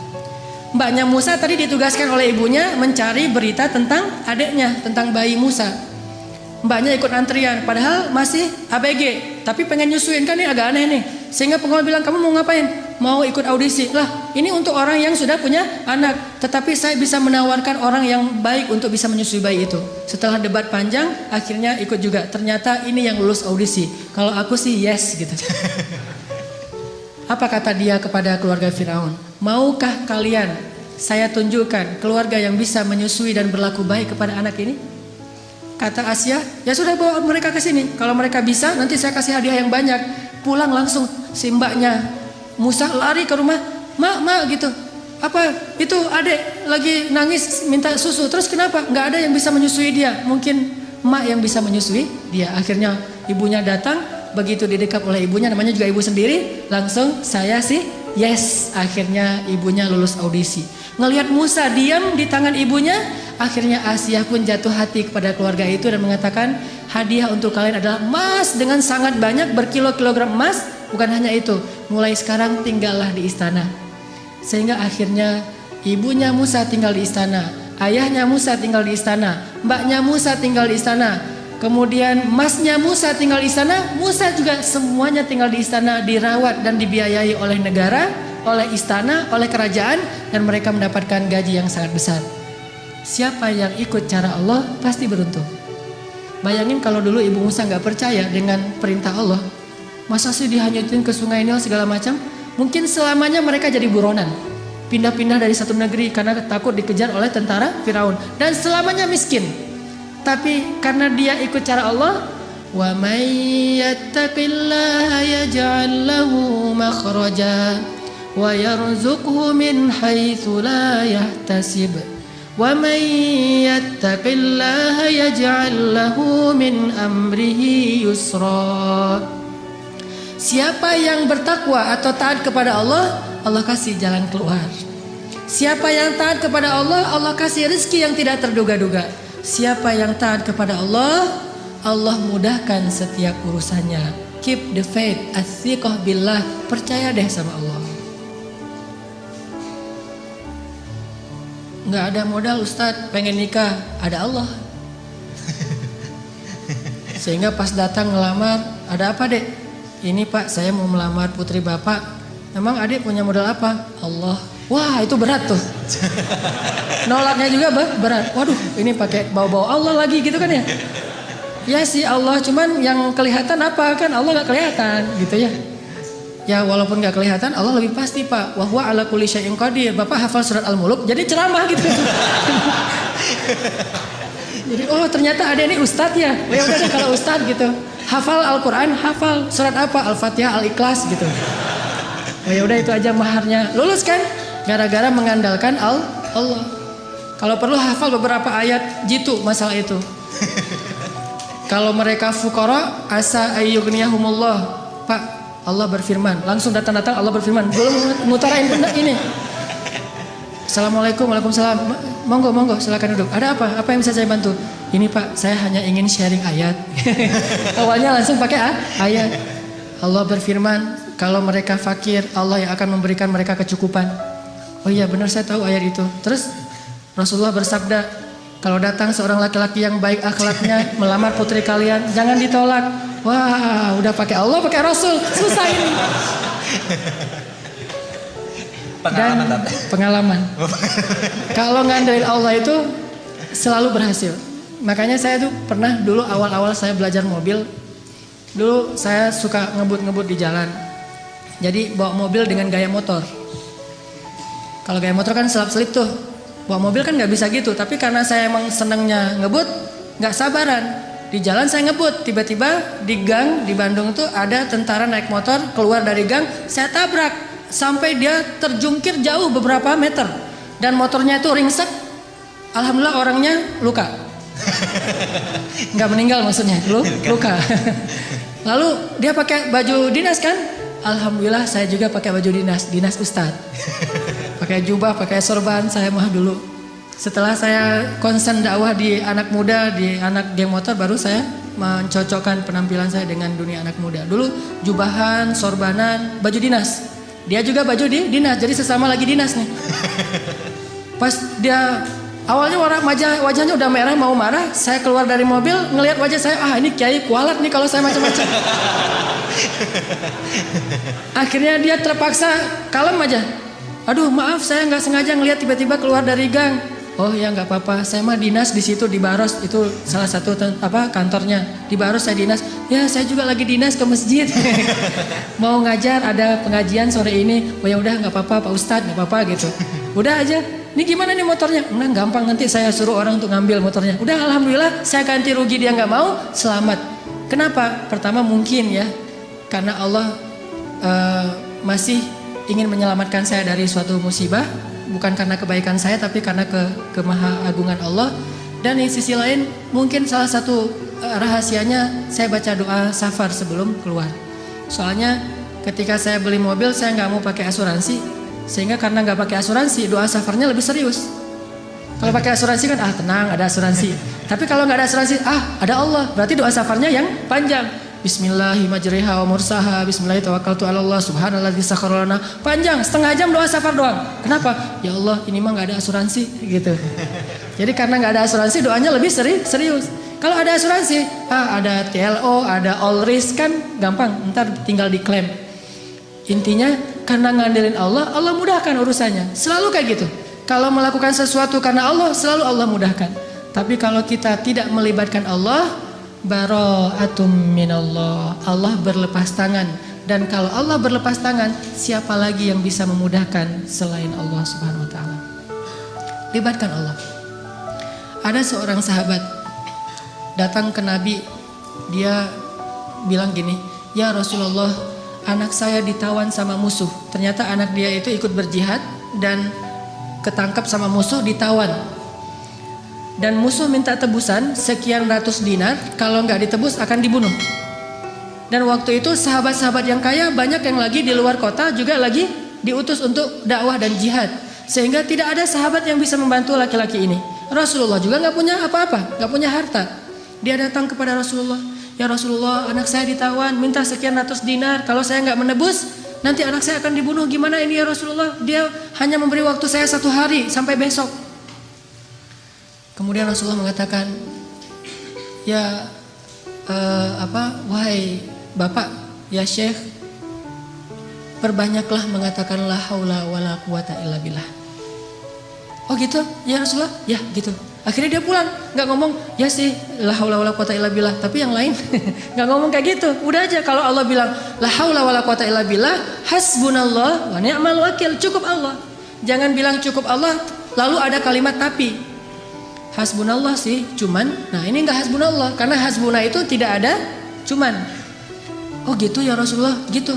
Mbaknya Musa tadi ditugaskan oleh ibunya mencari berita tentang adiknya, tentang bayi Musa. Mbaknya ikut antrian, padahal masih ABG, tapi pengen nyusuin, kan ini agak aneh nih. Sehingga pengawal bilang, kamu mau ngapain? Mau ikut audisi. Lah, ini untuk orang yang sudah punya anak, tetapi saya bisa menawarkan orang yang baik untuk bisa menyusui bayi itu. Setelah debat panjang, akhirnya ikut juga. Ternyata ini yang lulus audisi. Kalau aku sih yes gitu. Apa kata dia kepada keluarga Firaun? Maukah kalian saya tunjukkan keluarga yang bisa menyusui dan berlaku baik kepada anak ini? Kata Asia, ya sudah bawa mereka ke sini. Kalau mereka bisa, nanti saya kasih hadiah yang banyak. Pulang langsung si mbaknya Musa lari ke rumah, mak gitu. Apa itu adek lagi nangis minta susu. Terus kenapa? Nggak ada yang bisa menyusui dia. Mungkin mak yang bisa menyusui dia. Akhirnya ibunya datang. Begitu didekap oleh ibunya, namanya juga ibu sendiri. Langsung saya sih yes. Akhirnya ibunya lulus audisi. Ngelihat Musa diam di tangan ibunya, akhirnya Asia pun jatuh hati kepada keluarga itu dan mengatakan, hadiah untuk kalian adalah emas dengan sangat banyak, berkilo-kilogram emas. Bukan hanya itu, mulai sekarang tinggallah di istana. Sehingga akhirnya ibunya Musa tinggal di istana, ayahnya Musa tinggal di istana, mbaknya Musa tinggal di istana, kemudian masnya Musa tinggal di istana. Musa juga semuanya tinggal di istana, dirawat dan dibiayai oleh negara, oleh istana, oleh kerajaan, dan mereka mendapatkan gaji yang sangat besar. Siapa yang ikut cara Allah pasti beruntung. Bayangin kalau dulu ibu Musa nggak percaya dengan perintah Allah, masa sih dihanyutin ke sungai Nil segala macam? Mungkin selamanya mereka jadi buronan, pindah-pindah dari satu negeri karena takut dikejar oleh tentara Firaun, dan selamanya miskin. Tapi karena dia ikut cara Allah, wa may yattaqillaha yaj'al lahu makhraja wa yarzuqhu min haitsu la yahtasib. Wa may yattaqillaha yaj'al lahu min amrihi yusra. Siapa yang bertakwa atau taat kepada Allah, Allah kasih jalan keluar. Siapa yang taat kepada Allah, Allah kasih rezeki yang tidak terduga-duga. Siapa yang taat kepada Allah, Allah mudahkan setiap urusannya. Keep the faith, athiqah billah, percaya deh sama Allah. Nggak ada modal Ustadz, pengen nikah, ada Allah. Sehingga pas datang ngelamar, ada apa dek? Ini Pak, saya mau melamar putri Bapak. Emang adik punya modal apa? Allah. Wah, itu berat tuh. Nolaknya juga berat. Waduh, ini pakai bau-bau Allah lagi gitu kan ya? Ya sih Allah, cuman yang kelihatan apa kan? Allah nggak kelihatan gitu ya. Ya walaupun nggak kelihatan, Allah lebih pasti Pak. Wa huwa ala kulli syai'in qadir. Bapak hafal surat Al-Muluk, jadi ceramah gitu. Jadi oh ternyata ada ini ustadz ya. Ya udah deh kalau ustadz gitu. Hafal Al-Quran, hafal surat apa? Al-Fatihah, Al-Ikhlas gitu. Oh ya udah itu aja maharnya. Lulus kan? Gara-gara mengandalkan Allah. Kalau perlu hafal beberapa ayat jitu masalah itu. Kalau mereka fuqara, asa ayyughniyahumullah. Pak, Allah berfirman. Langsung datang-datang Allah berfirman. Belum mutarain ini. Assalamualaikum, waalaikumsalam. Monggo, silakan duduk. Ada apa? Apa yang bisa saya bantu? Ini Pak, saya hanya ingin sharing ayat. Awalnya langsung pakai ayat. Allah berfirman, kalau mereka fakir, Allah yang akan memberikan mereka kecukupan. Oh iya benar, saya tahu ayat itu. Terus Rasulullah bersabda, kalau datang seorang laki-laki yang baik akhlaknya melamar putri kalian, jangan ditolak. Wah, udah pakai Allah, pakai Rasul, susah ini. Pengalaman. Kalau ngandelin Allah itu selalu berhasil. Makanya saya tuh pernah dulu awal-awal saya belajar mobil, dulu saya suka ngebut-ngebut di jalan. Jadi bawa mobil dengan gaya motor. Kalau gaya motor kan selap-selip tuh. Bawa mobil kan nggak bisa gitu. Tapi karena saya emang senengnya ngebut, nggak sabaran. Di jalan saya ngebut, tiba-tiba di gang di Bandung tuh ada tentara naik motor keluar dari gang, saya tabrak sampai dia terjungkir jauh beberapa meter dan motornya itu ringsek. Alhamdulillah orangnya luka. Nggak meninggal maksudnya, luka. Lalu dia pakai baju dinas kan? Alhamdulillah saya juga pakai baju dinas ustadz. Pakai jubah, pakai sorban, saya mah dulu Setelah saya konsen dakwah di anak muda, di anak geng motor, baru saya mencocokkan penampilan saya dengan dunia anak muda. Dulu jubahan, sorbanan, baju dinas. Dia juga baju dinas, jadi sesama lagi dinas nih. Pas dia awalnya wajahnya udah merah mau marah, saya keluar dari mobil ngelihat wajah saya, ini kiai kualat nih kalau saya macam-macam. Akhirnya dia terpaksa kalem aja. Aduh maaf saya nggak sengaja ngelihat tiba-tiba keluar dari gang. Oh ya nggak apa-apa, saya mah dinas di situ di Baros, itu salah satu kantornya di Baros saya dinas. Ya saya juga lagi dinas ke masjid, mau ngajar ada pengajian sore ini. Oh ya udah nggak apa-apa Pak Ustadz, nggak apa-apa gitu. Udah aja. Ini gimana nih motornya? Nah gampang, nanti saya suruh orang untuk ngambil motornya. Udah alhamdulillah saya ganti rugi, dia nggak mau, selamat. Kenapa? Pertama mungkin ya karena Allah masih ingin menyelamatkan saya dari suatu musibah. Bukan karena kebaikan saya tapi karena kemaha-agungan Allah. Dan di sisi lain mungkin salah satu rahasianya saya baca doa safar sebelum keluar. Soalnya ketika saya beli mobil saya nggak mau pakai asuransi, sehingga karena nggak pakai asuransi doa safarnya lebih serius. Kalau pakai asuransi kan tenang ada asuransi. Tapi kalau nggak ada asuransi ada Allah, berarti doa safarnya yang panjang. Bismillahirrahmanirrahim wa mursaha bismillahirrahmanirrahim subhanalladzi sakhkhara lana. Panjang, setengah jam doa safar doang. Kenapa? Ya Allah, ini mah enggak ada asuransi gitu. Jadi karena enggak ada asuransi doanya lebih serius. Kalau ada asuransi, ada TLO, ada all risk kan gampang, ntar tinggal diklaim. Intinya karena ngandelin Allah, Allah mudahkan urusannya. Selalu kayak gitu. Kalau melakukan sesuatu karena Allah, selalu Allah mudahkan. Tapi kalau kita tidak melibatkan Allah, bara'atum minallah, Allah berlepas tangan. Dan kalau Allah berlepas tangan, siapa lagi yang bisa memudahkan selain Allah Subhanahu wa taala? Libatkan Allah. Ada seorang sahabat datang ke Nabi, dia bilang gini, "Ya Rasulullah, anak saya ditawan sama musuh." Ternyata anak dia itu ikut berjihad dan ketangkap sama musuh, ditawan. Dan musuh minta tebusan sekian ratus dinar, kalau nggak ditebus akan dibunuh. Dan waktu itu sahabat-sahabat yang kaya banyak yang lagi di luar kota juga lagi diutus untuk dakwah dan jihad, sehingga tidak ada sahabat yang bisa membantu laki-laki ini. Rasulullah juga nggak punya apa-apa, nggak punya harta. Dia datang kepada Rasulullah, "Ya Rasulullah, anak saya ditawan, minta sekian ratus dinar, kalau saya nggak menebus nanti anak saya akan dibunuh. Gimana ini ya Rasulullah? Dia hanya memberi waktu saya 1 hari sampai besok." Kemudian Rasulullah mengatakan, "Ya wahai Bapak, ya Syekh, perbanyaklah mengatakan la haula wala quwata illa billah." Oh gitu? Ya Rasulullah? Ya gitu. Akhirnya dia pulang, nggak ngomong ya sih la haula wala quwata illa billah, tapi yang lain nggak ngomong kayak gitu. Udah aja kalau Allah bilang la haula wala quwata illa billah, hasbunallah wa ni'mal wakil, cukup Allah. Jangan bilang cukup Allah lalu ada kalimat tapi. Hasbunallah sih, cuman, nah ini enggak hasbunallah, karena hasbuna itu tidak ada cuman. Oh gitu ya Rasulullah, gitu.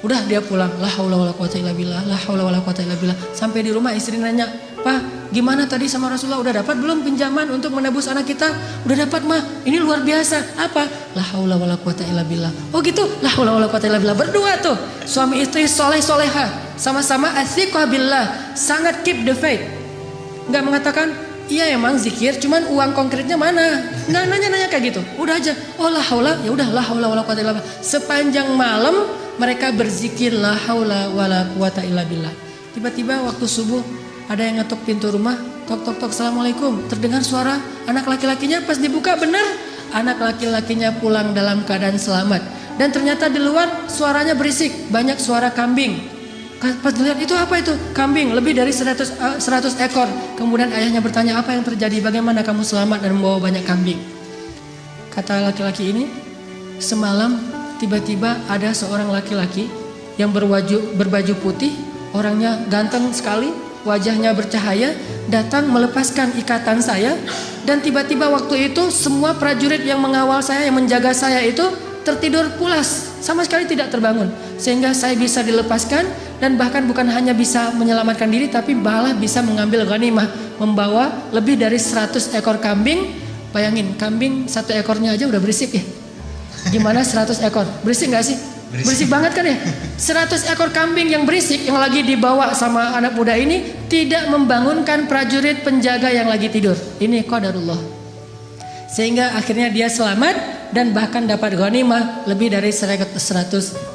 Udah dia pulang, la haula wala quwata illa billah, la haula wala quwata illa billah. Sampai di rumah istri nanya, "Pak, gimana tadi sama Rasulullah? Udah dapat belum pinjaman untuk menebus anak kita?" "Udah dapat mah, ini luar biasa." "Apa?" "La haula wala quwata illa billah." "Oh gitu, la haula wala quwata illa billah." Berdua tuh, suami istri soleh-soleha, sama-sama athiqah billah, sangat keep the faith. Enggak mengatakan, "Iya emang zikir, cuman uang konkretnya mana?" Nggak nanya-nanya kayak gitu. Udah aja, oh la haula, ya udah la haula wala quwata illa billah. Sepanjang malam mereka berzikir la haula wala quwata illa billah. Tiba-tiba waktu subuh ada yang ngetuk pintu rumah, tok tok tok, "Assalamualaikum." Terdengar suara anak laki-lakinya, pas dibuka benar anak laki-lakinya pulang dalam keadaan selamat. Dan ternyata di luar suaranya berisik, banyak suara kambing. Pas dilihat itu apa itu? Kambing, lebih dari 100 ekor. Kemudian ayahnya bertanya, "Apa yang terjadi? Bagaimana kamu selamat dan membawa banyak kambing?" Kata laki-laki ini, "Semalam tiba-tiba ada seorang laki-laki yang berbaju putih, orangnya ganteng sekali, wajahnya bercahaya, datang melepaskan ikatan saya. Dan tiba-tiba waktu itu semua prajurit yang mengawal saya, yang menjaga saya itu tertidur pulas, sama sekali tidak terbangun. Sehingga saya bisa dilepaskan dan bahkan bukan hanya bisa menyelamatkan diri, tapi malah bisa mengambil ghanimah, membawa lebih dari 100 ekor kambing." Bayangin, kambing 1 ekornya aja udah berisik ya. Gimana 100 ekor? Berisik gak sih? Berisik banget kan ya? 100 ekor kambing yang berisik yang lagi dibawa sama anak muda ini tidak membangunkan prajurit penjaga yang lagi tidur. Ini qadarullah. Sehingga akhirnya dia selamat dan bahkan dapat ghanimah lebih dari 100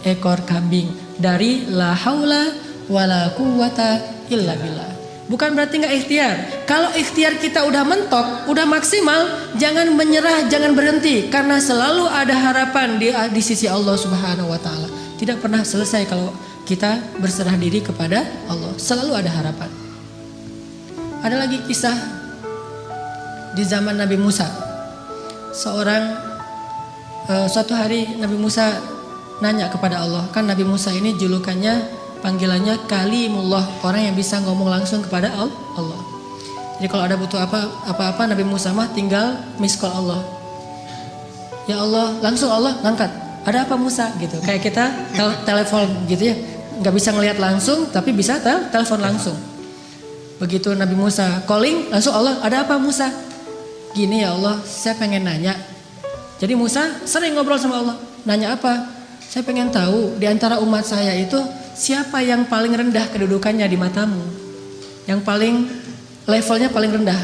ekor kambing dari la haula wala quwata illa billah. Bukan berarti nggak ikhtiar. Kalau ikhtiar kita udah mentok, udah maksimal, jangan menyerah, jangan berhenti, karena selalu ada harapan di sisi Allah Subhanahu Wa Taala. Tidak pernah selesai kalau kita berserah diri kepada Allah. Selalu ada harapan. Ada lagi kisah di zaman Nabi Musa. Suatu hari Nabi Musa nanya kepada Allah. Kan Nabi Musa ini julukannya, panggilannya Kalimullah, orang yang bisa ngomong langsung kepada Allah. Jadi kalau ada butuh apa-apa Nabi Musa mah tinggal miss call Allah. Ya Allah, langsung Allah ngangkat. Ada apa Musa gitu. Kayak kita telepon gitu ya. Nggak bisa ngelihat langsung tapi bisa telepon langsung. Begitu Nabi Musa calling, langsung Allah, ada apa Musa? Gini ya Allah, saya pengen nanya. Jadi Musa sering ngobrol sama Allah. Nanya apa? Saya pengen tahu di antara umat saya itu siapa yang paling rendah kedudukannya di matamu? Yang paling levelnya paling rendah.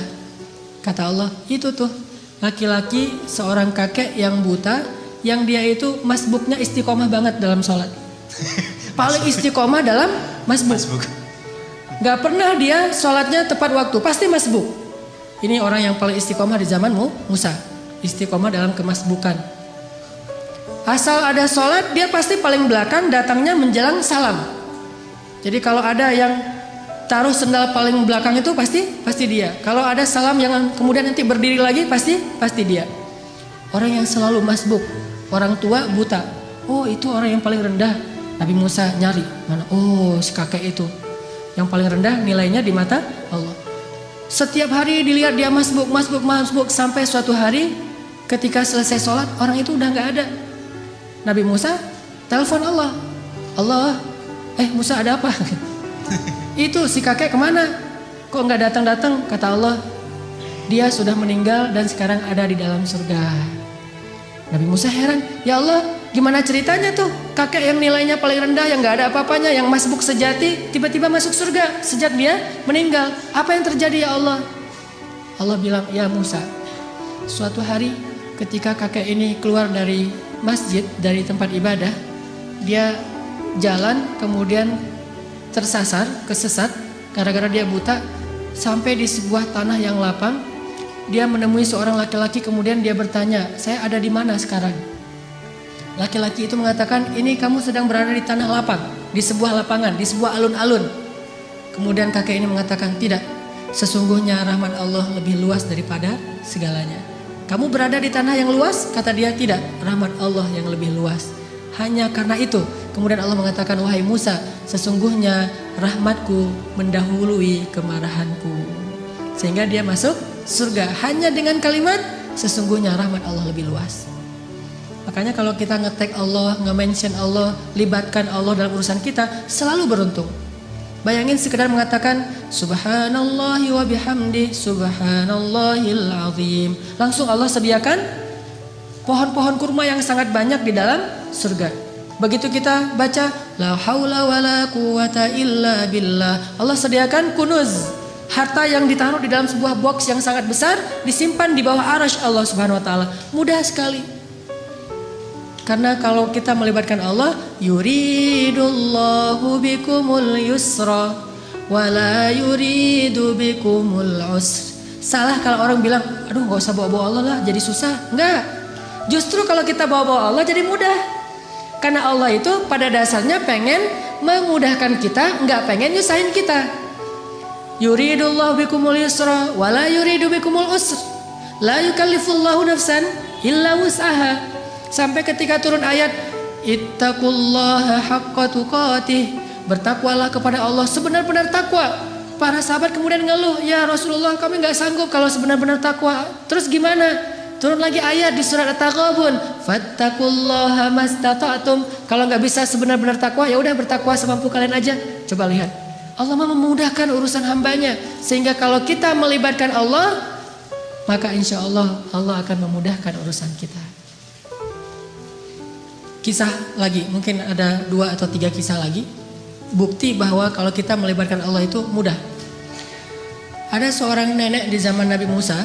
Kata Allah, itu tuh laki-laki seorang kakek yang buta, yang dia itu masbuknya istiqomah banget dalam sholat. Paling istiqomah dalam masbuk. Gak pernah dia sholatnya tepat waktu, pasti masbuk. Ini orang yang paling istiqomah di zamanmu, Musa. Istiqomah dalam kemasbukan. Asal ada sholat, dia pasti paling belakang, datangnya menjelang salam. Jadi kalau ada yang taruh sendal paling belakang itu pasti dia. Kalau ada salam yang kemudian nanti berdiri lagi pasti dia. Orang yang selalu masbuk, orang tua buta. Oh itu orang yang paling rendah. Nabi Musa nyari mana? Oh si kakek itu yang paling rendah nilainya di mata Allah. Setiap hari dilihat dia masbuk sampai suatu hari ketika selesai sholat orang itu udah nggak ada. Nabi Musa telepon Allah. Allah, Musa ada apa? Itu si kakek kemana? Kok nggak datang? Kata Allah, dia sudah meninggal dan sekarang ada di dalam surga. Nabi Musa heran, ya Allah, gimana ceritanya tuh? Kakek yang nilainya paling rendah, yang nggak ada apa-apanya, yang masbuk sejati, tiba-tiba masuk surga sejak dia meninggal. Apa yang terjadi ya Allah? Allah bilang, ya Musa, suatu hari ketika kakek ini keluar dari masjid, dari tempat ibadah, dia jalan kemudian kesesat gara-gara dia buta, sampai di sebuah tanah yang lapang. Dia menemui seorang laki-laki, kemudian dia bertanya, saya ada di mana sekarang? Laki-laki itu mengatakan, ini kamu sedang berada di tanah lapang, di sebuah lapangan, di sebuah alun-alun. Kemudian kakek ini mengatakan, tidak, sesungguhnya rahmat Allah lebih luas daripada segalanya. Kamu berada di tanah yang luas? Kata dia, tidak, rahmat Allah yang lebih luas. Hanya karena itu, kemudian Allah mengatakan, wahai Musa, sesungguhnya rahmatku mendahului kemarahanku. Sehingga dia masuk surga hanya dengan kalimat, sesungguhnya rahmat Allah lebih luas. Makanya kalau kita nge-tag Allah, nge-mention Allah, libatkan Allah dalam urusan kita, selalu beruntung. Bayangin sekedar mengatakan subhanallahi wa bihamdi subhanallahil azim, langsung Allah sediakan pohon-pohon kurma yang sangat banyak di dalam surga. Begitu kita baca la haula wala quwata illa billah, Allah sediakan kunuz, harta yang ditaruh di dalam sebuah box yang sangat besar, disimpan di bawah arasy Allah Subhanahu wa taala. Mudah sekali. Karena kalau kita melibatkan Allah, yuridullahu bikumul yusra wala yuridu bikumul usr. Salah kalau orang bilang, aduh gak usah bawa-bawa Allah lah, jadi susah. Enggak. Justru kalau kita bawa-bawa Allah jadi mudah. Karena Allah itu pada dasarnya pengen memudahkan kita, enggak pengen nyusahin kita. Yuridullahu bikumul yusra wala yuridu bikumul usr. La yukallifullahu nafsan illa wus'aha. Sampai ketika turun ayat ittaqullaha haqqa tuqatih, bertakwalah kepada Allah sebenar-benar takwa. Para sahabat kemudian ngeluh, ya Rasulullah kami gak sanggup kalau sebenar-benar takwa. Terus gimana? Turun lagi ayat di surat At-Taghabun, fattaqullaha mastata'tum. Kalau gak bisa sebenar-benar takwa, ya udah bertakwa semampu kalian aja. Coba lihat, Allah memudahkan urusan hambanya, sehingga kalau kita melibatkan Allah, maka insya Allah Allah akan memudahkan urusan kita. kisah lagi, mungkin ada 2 atau 3 kisah lagi. Bukti bahwa kalau kita melibatkan Allah itu mudah. Ada seorang nenek di zaman Nabi Musa,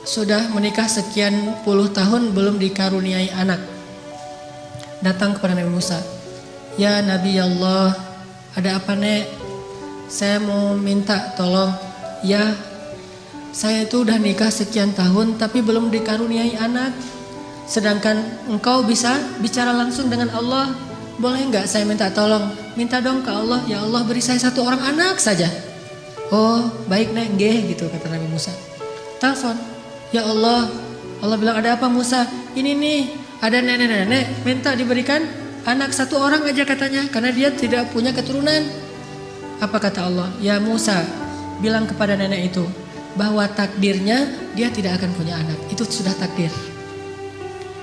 sudah menikah sekian puluh tahun belum dikaruniai anak. Datang kepada Nabi Musa, "Ya Nabi Allah, ada apa nek? Saya mau minta tolong. Ya, saya itu udah nikah sekian tahun tapi belum dikaruniai anak. Sedangkan engkau bisa bicara langsung dengan Allah. Boleh nggak saya minta tolong? Minta dong ke Allah, ya Allah beri saya 1 orang anak saja." "Oh baik nek, nggih," gitu kata Nabi Musa. Telepon, "Ya Allah." Allah bilang, "Ada apa Musa?" "Ini nih, ada nenek-nenek minta diberikan anak 1 orang aja katanya, karena dia tidak punya keturunan." Apa kata Allah? "Ya Musa, bilang kepada nenek itu bahwa takdirnya dia tidak akan punya anak. Itu sudah takdir."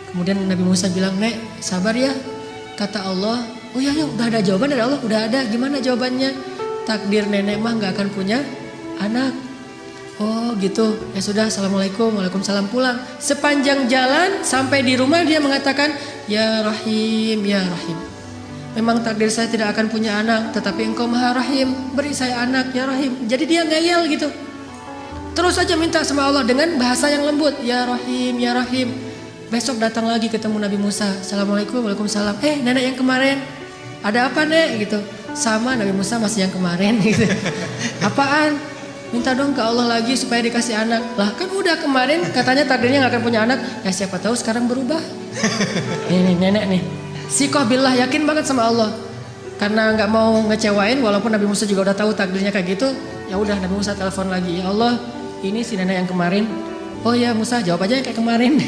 Kemudian Nabi Musa bilang, "Nek, sabar ya." Kata Allah, "Oh ya, ya udah ada jawaban dari Allah, udah ada. Gimana jawabannya?" "Takdir nenek mah gak akan punya anak." "Oh gitu, ya sudah, assalamualaikum." "Waalaikumsalam." Pulang. Sepanjang jalan sampai di rumah dia mengatakan, "Ya Rahim, ya Rahim. Memang takdir saya tidak akan punya anak, tetapi engkau maha rahim, beri saya anak ya rahim." Jadi dia ngeyel gitu. Terus aja minta sama Allah dengan bahasa yang lembut, "Ya Rahim, ya Rahim." Besok datang lagi ketemu Nabi Musa, "Assalamualaikum." "Waalaikumsalam." "Nenek yang kemarin, ada apa nek?" gitu. Sama Nabi Musa masih yang kemarin gitu. "Apaan?" "Minta dong ke Allah lagi supaya dikasih anak." "Lah kan udah kemarin katanya takdirnya gak akan punya anak." "Ya siapa tahu sekarang berubah." Ini nenek nih. Sikoh billah, yakin banget sama Allah. Karena nggak mau ngecewain, walaupun Nabi Musa juga udah tahu takdirnya kayak gitu. Ya udah Nabi Musa telepon lagi, "Ya Allah, ini si nenek yang kemarin." "Oh ya Musa, jawab aja kayak kemarin."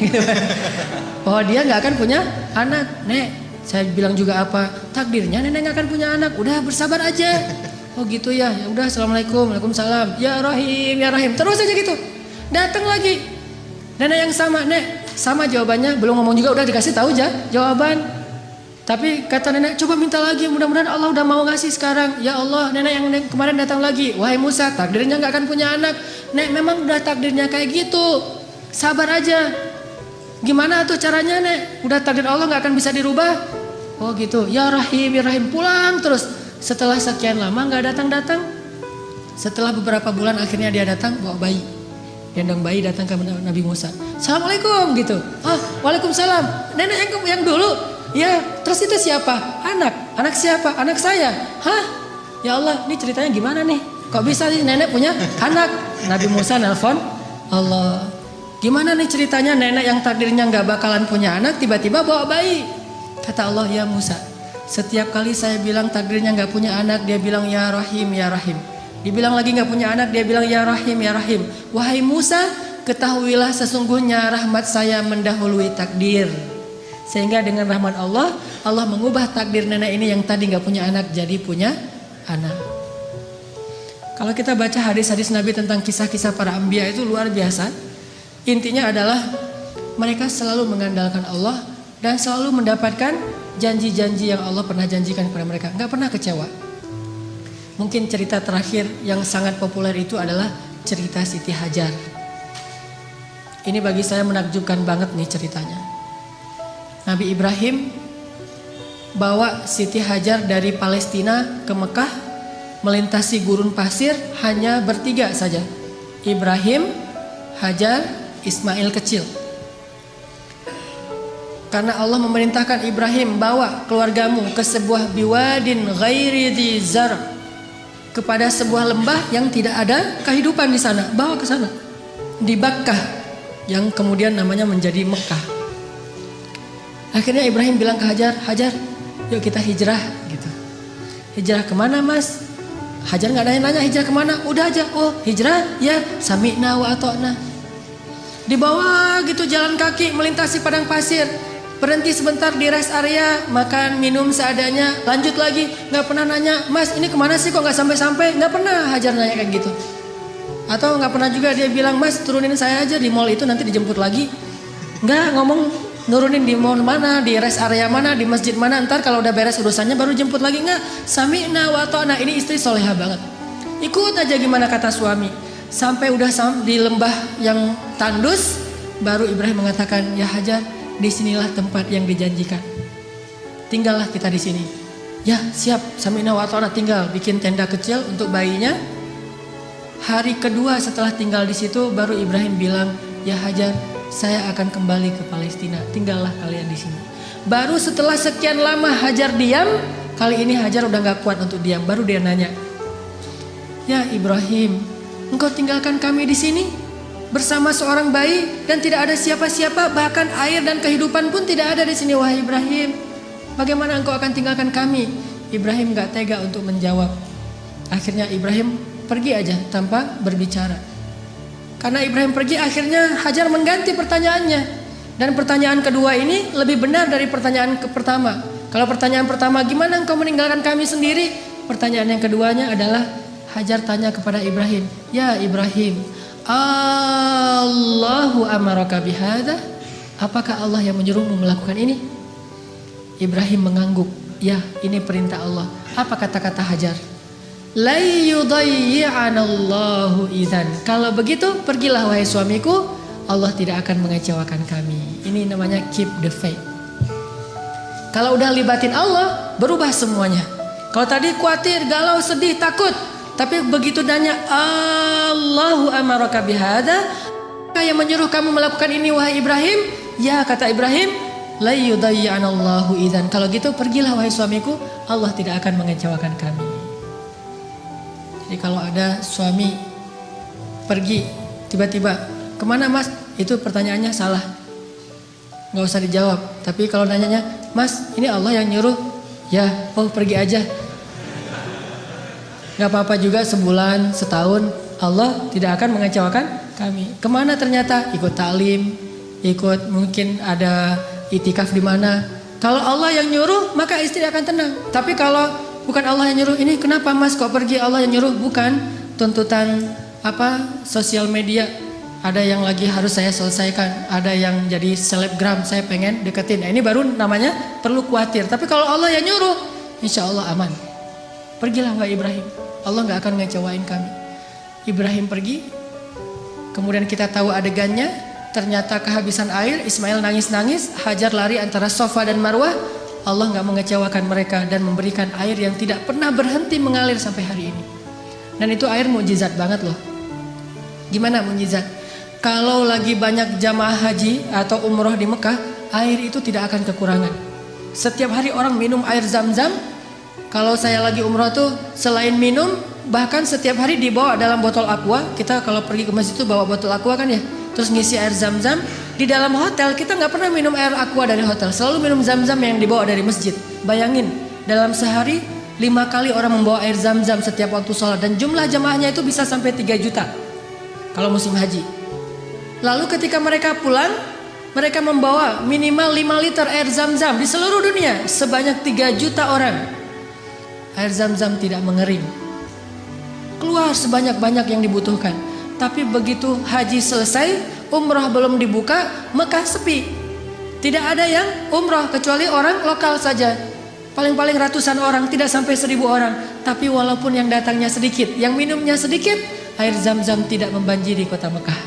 Bahwa dia nggak akan punya anak. "Nek, saya bilang juga apa? Takdirnya nenek nggak akan punya anak. Udah bersabar aja." "Oh gitu ya. Ya udah, assalamualaikum." "Waalaikumsalam." "Ya Rahim, ya Rahim." Terus aja gitu. Datang lagi nenek yang sama, "Nek, sama jawabannya." Belum ngomong juga udah dikasih tahu aja jawaban. Tapi kata nenek, "Coba minta lagi, mudah-mudahan Allah udah mau ngasih sekarang." "Ya Allah, nenek yang kemarin datang lagi, wahai Musa, takdirnya gak akan punya anak. Nek, memang udah takdirnya kayak gitu. Sabar aja." "Gimana tuh caranya nek? Udah takdir Allah gak akan bisa dirubah." "Oh gitu, ya Rahim, ya Rahim." Pulang terus. Setelah sekian lama gak datang-datang. Setelah beberapa bulan akhirnya dia datang bawa bayi. Gendong bayi datang ke Nabi Musa. "Assalamualaikum," gitu. "Oh, waalaikumsalam. Nenek yang dulu." "Ya, terus itu siapa?" "Anak. Anak siapa?" "Anak saya." "Hah? Ya Allah, ini ceritanya gimana nih? Kok bisa sih nenek punya anak?" Nabi Musa nelpon Allah. "Gimana nih ceritanya nenek yang takdirnya gak bakalan punya anak tiba-tiba bawa bayi?" Kata Allah, "Ya Musa, setiap kali saya bilang takdirnya gak punya anak, dia bilang ya Rahim, ya Rahim. Dibilang lagi gak punya anak, dia bilang ya Rahim, ya Rahim. Wahai Musa, ketahuilah sesungguhnya rahmat saya mendahului takdir." Sehingga dengan rahmat Allah, Allah mengubah takdir nenek ini yang tadi gak punya anak jadi punya anak. Kalau kita baca hadis-hadis Nabi tentang kisah-kisah para anbiya itu luar biasa. Intinya adalah mereka selalu mengandalkan Allah dan selalu mendapatkan janji-janji yang Allah pernah janjikan kepada mereka. Gak pernah kecewa. Mungkin cerita terakhir yang sangat populer itu adalah cerita Siti Hajar. Ini bagi saya menakjubkan banget nih ceritanya. Nabi Ibrahim bawa Siti Hajar dari Palestina ke Mekah, melintasi gurun pasir hanya bertiga saja. Ibrahim, Hajar, Ismail kecil. Karena Allah memerintahkan Ibrahim, bawa keluargamu ke sebuah biwadin ghairi dzi zar, kepada sebuah lembah yang tidak ada kehidupan di sana, bawa ke sana. Di Bakkah yang kemudian namanya menjadi Mekah. Akhirnya Ibrahim bilang ke Hajar, "Hajar, yuk kita hijrah," gitu. "Hijrah kemana mas?" Hajar nggak nanya-nanya hijrah kemana, udah aja, "Oh hijrah, ya sami'na wa ata'na." Dibawa gitu jalan kaki melintasi padang pasir, berhenti sebentar di rest area, makan minum seadanya, lanjut lagi. Nggak pernah nanya, "Mas ini kemana sih kok nggak sampai-sampai?" Nggak pernah Hajar nanya kayak gitu. Atau nggak pernah juga dia bilang, "Mas turunin saya aja di mall itu nanti dijemput lagi." Nggak ngomong nurunin di mall mana, di rest area mana, di masjid mana, ntar kalau udah beres urusannya baru jemput lagi. Nggak, sami'na wa ata'na. Ini istri soleha banget, ikut aja gimana kata suami. Sampai udah di lembah yang tandus, baru Ibrahim mengatakan, "Ya Hajar, disinilah tempat yang dijanjikan." tinggallah kita di sini. Ya siap, sami'na wa ata'na, tinggal bikin tenda kecil untuk bayinya. Hari kedua setelah tinggal di situ baru Ibrahim bilang, ya Hajar, saya akan kembali ke Palestina, tinggallah kalian di sini. Baru setelah sekian lama Hajar diam, kali ini Hajar udah gak kuat untuk diam. Baru dia nanya, ya Ibrahim, engkau tinggalkan kami di sini bersama seorang bayi dan tidak ada siapa-siapa, bahkan air dan kehidupan pun tidak ada di sini, wahai Ibrahim. Bagaimana engkau akan tinggalkan kami? Ibrahim gak tega untuk menjawab. Akhirnya Ibrahim pergi aja tanpa berbicara. Karena Ibrahim pergi, akhirnya Hajar mengganti pertanyaannya. Dan pertanyaan kedua ini lebih benar dari pertanyaan pertama. Kalau pertanyaan pertama, gimana engkau meninggalkan kami sendiri? Pertanyaan yang keduanya adalah Hajar tanya kepada Ibrahim, ya Ibrahim, Allahu amaraka bihada? Apakah Allah yang menyuruhmu melakukan ini? Ibrahim mengangguk, ya ini perintah Allah. Apa kata-kata Hajar? La yudayyi'anallahu idzan. Kalau begitu pergilah wahai suamiku, Allah tidak akan mengecewakan kami. Ini namanya keep the faith. Kalau udah libatin Allah, berubah semuanya. Kalau tadi khawatir, galau, sedih, takut, tapi begitu nanya Allahu amaraka bihada, yang menyuruh kamu melakukan ini wahai Ibrahim? Ya kata Ibrahim, la yudayyi'anallahu idzan. Kalau gitu pergilah wahai suamiku, Allah tidak akan mengecewakan kami. Jadi kalau ada suami pergi tiba-tiba, kemana mas? Itu pertanyaannya salah, nggak usah dijawab. Tapi kalau nanyanya, mas ini Allah yang nyuruh, ya oh pergi aja. Nggak apa-apa juga sebulan, setahun, Allah tidak akan mengecewakan kami. Kemana ternyata? Ikut taklim, ikut mungkin ada itikaf di mana. Kalau Allah yang nyuruh maka istri akan tenang. Tapi kalau bukan Allah yang nyuruh, ini kenapa mas kok pergi, Allah yang nyuruh, bukan tuntutan sosial media. Ada yang lagi harus saya selesaikan, ada yang jadi selebgram, saya pengen deketin. Nah, ini baru namanya perlu khawatir. Tapi kalau Allah yang nyuruh, insya Allah aman. Pergilah wahai Ibrahim, Allah gak akan ngecewain kami. Ibrahim pergi, kemudian kita tahu adegannya, ternyata kehabisan air, Ismail nangis-nangis, Hajar lari antara Safa dan Marwah. Allah gak mengecewakan mereka dan memberikan air yang tidak pernah berhenti mengalir sampai hari ini. Dan itu air mukjizat banget loh. Gimana mukjizat? Kalau lagi banyak jamaah haji atau umroh di Mekah, air itu tidak akan kekurangan. Setiap hari orang minum air Zam-Zam. Kalau saya lagi umroh tuh selain minum, bahkan setiap hari dibawa dalam botol aqua. Kita kalau pergi ke masjid itu bawa botol aqua kan ya, terus ngisi air Zam-Zam. Di dalam hotel kita nggak pernah minum air aqua dari hotel, selalu minum Zam-Zam yang dibawa dari masjid. Bayangin, dalam sehari 5 kali orang membawa air Zam-Zam setiap waktu sholat, dan jumlah jamaahnya itu bisa sampai 3 juta kalau musim haji. Lalu ketika mereka pulang, mereka membawa minimal 5 liter air Zam-Zam di seluruh dunia, sebanyak 3 juta orang. Air Zam-Zam tidak mengering, keluar sebanyak-banyak yang dibutuhkan. Tapi begitu haji selesai, umroh belum dibuka, Mekah sepi. Tidak ada yang umroh kecuali orang lokal saja. Paling-paling ratusan orang, tidak sampai 1000 orang. Tapi walaupun yang datangnya sedikit, yang minumnya sedikit, air Zam-Zam tidak membanjiri kota Mekah.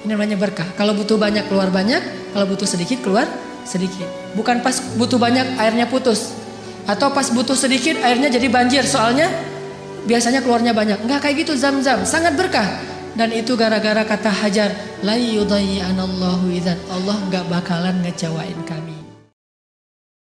Ini namanya berkah. Kalau butuh banyak keluar banyak, kalau butuh sedikit keluar sedikit. Bukan pas butuh banyak airnya putus, atau pas butuh sedikit airnya jadi banjir, soalnya biasanya keluarnya banyak. Enggak kayak gitu Zam-Zam, sangat berkah. Dan itu gara-gara kata Hajar, la yudayyi'anallahu idzan. Allah enggak bakalan ngecewain kami.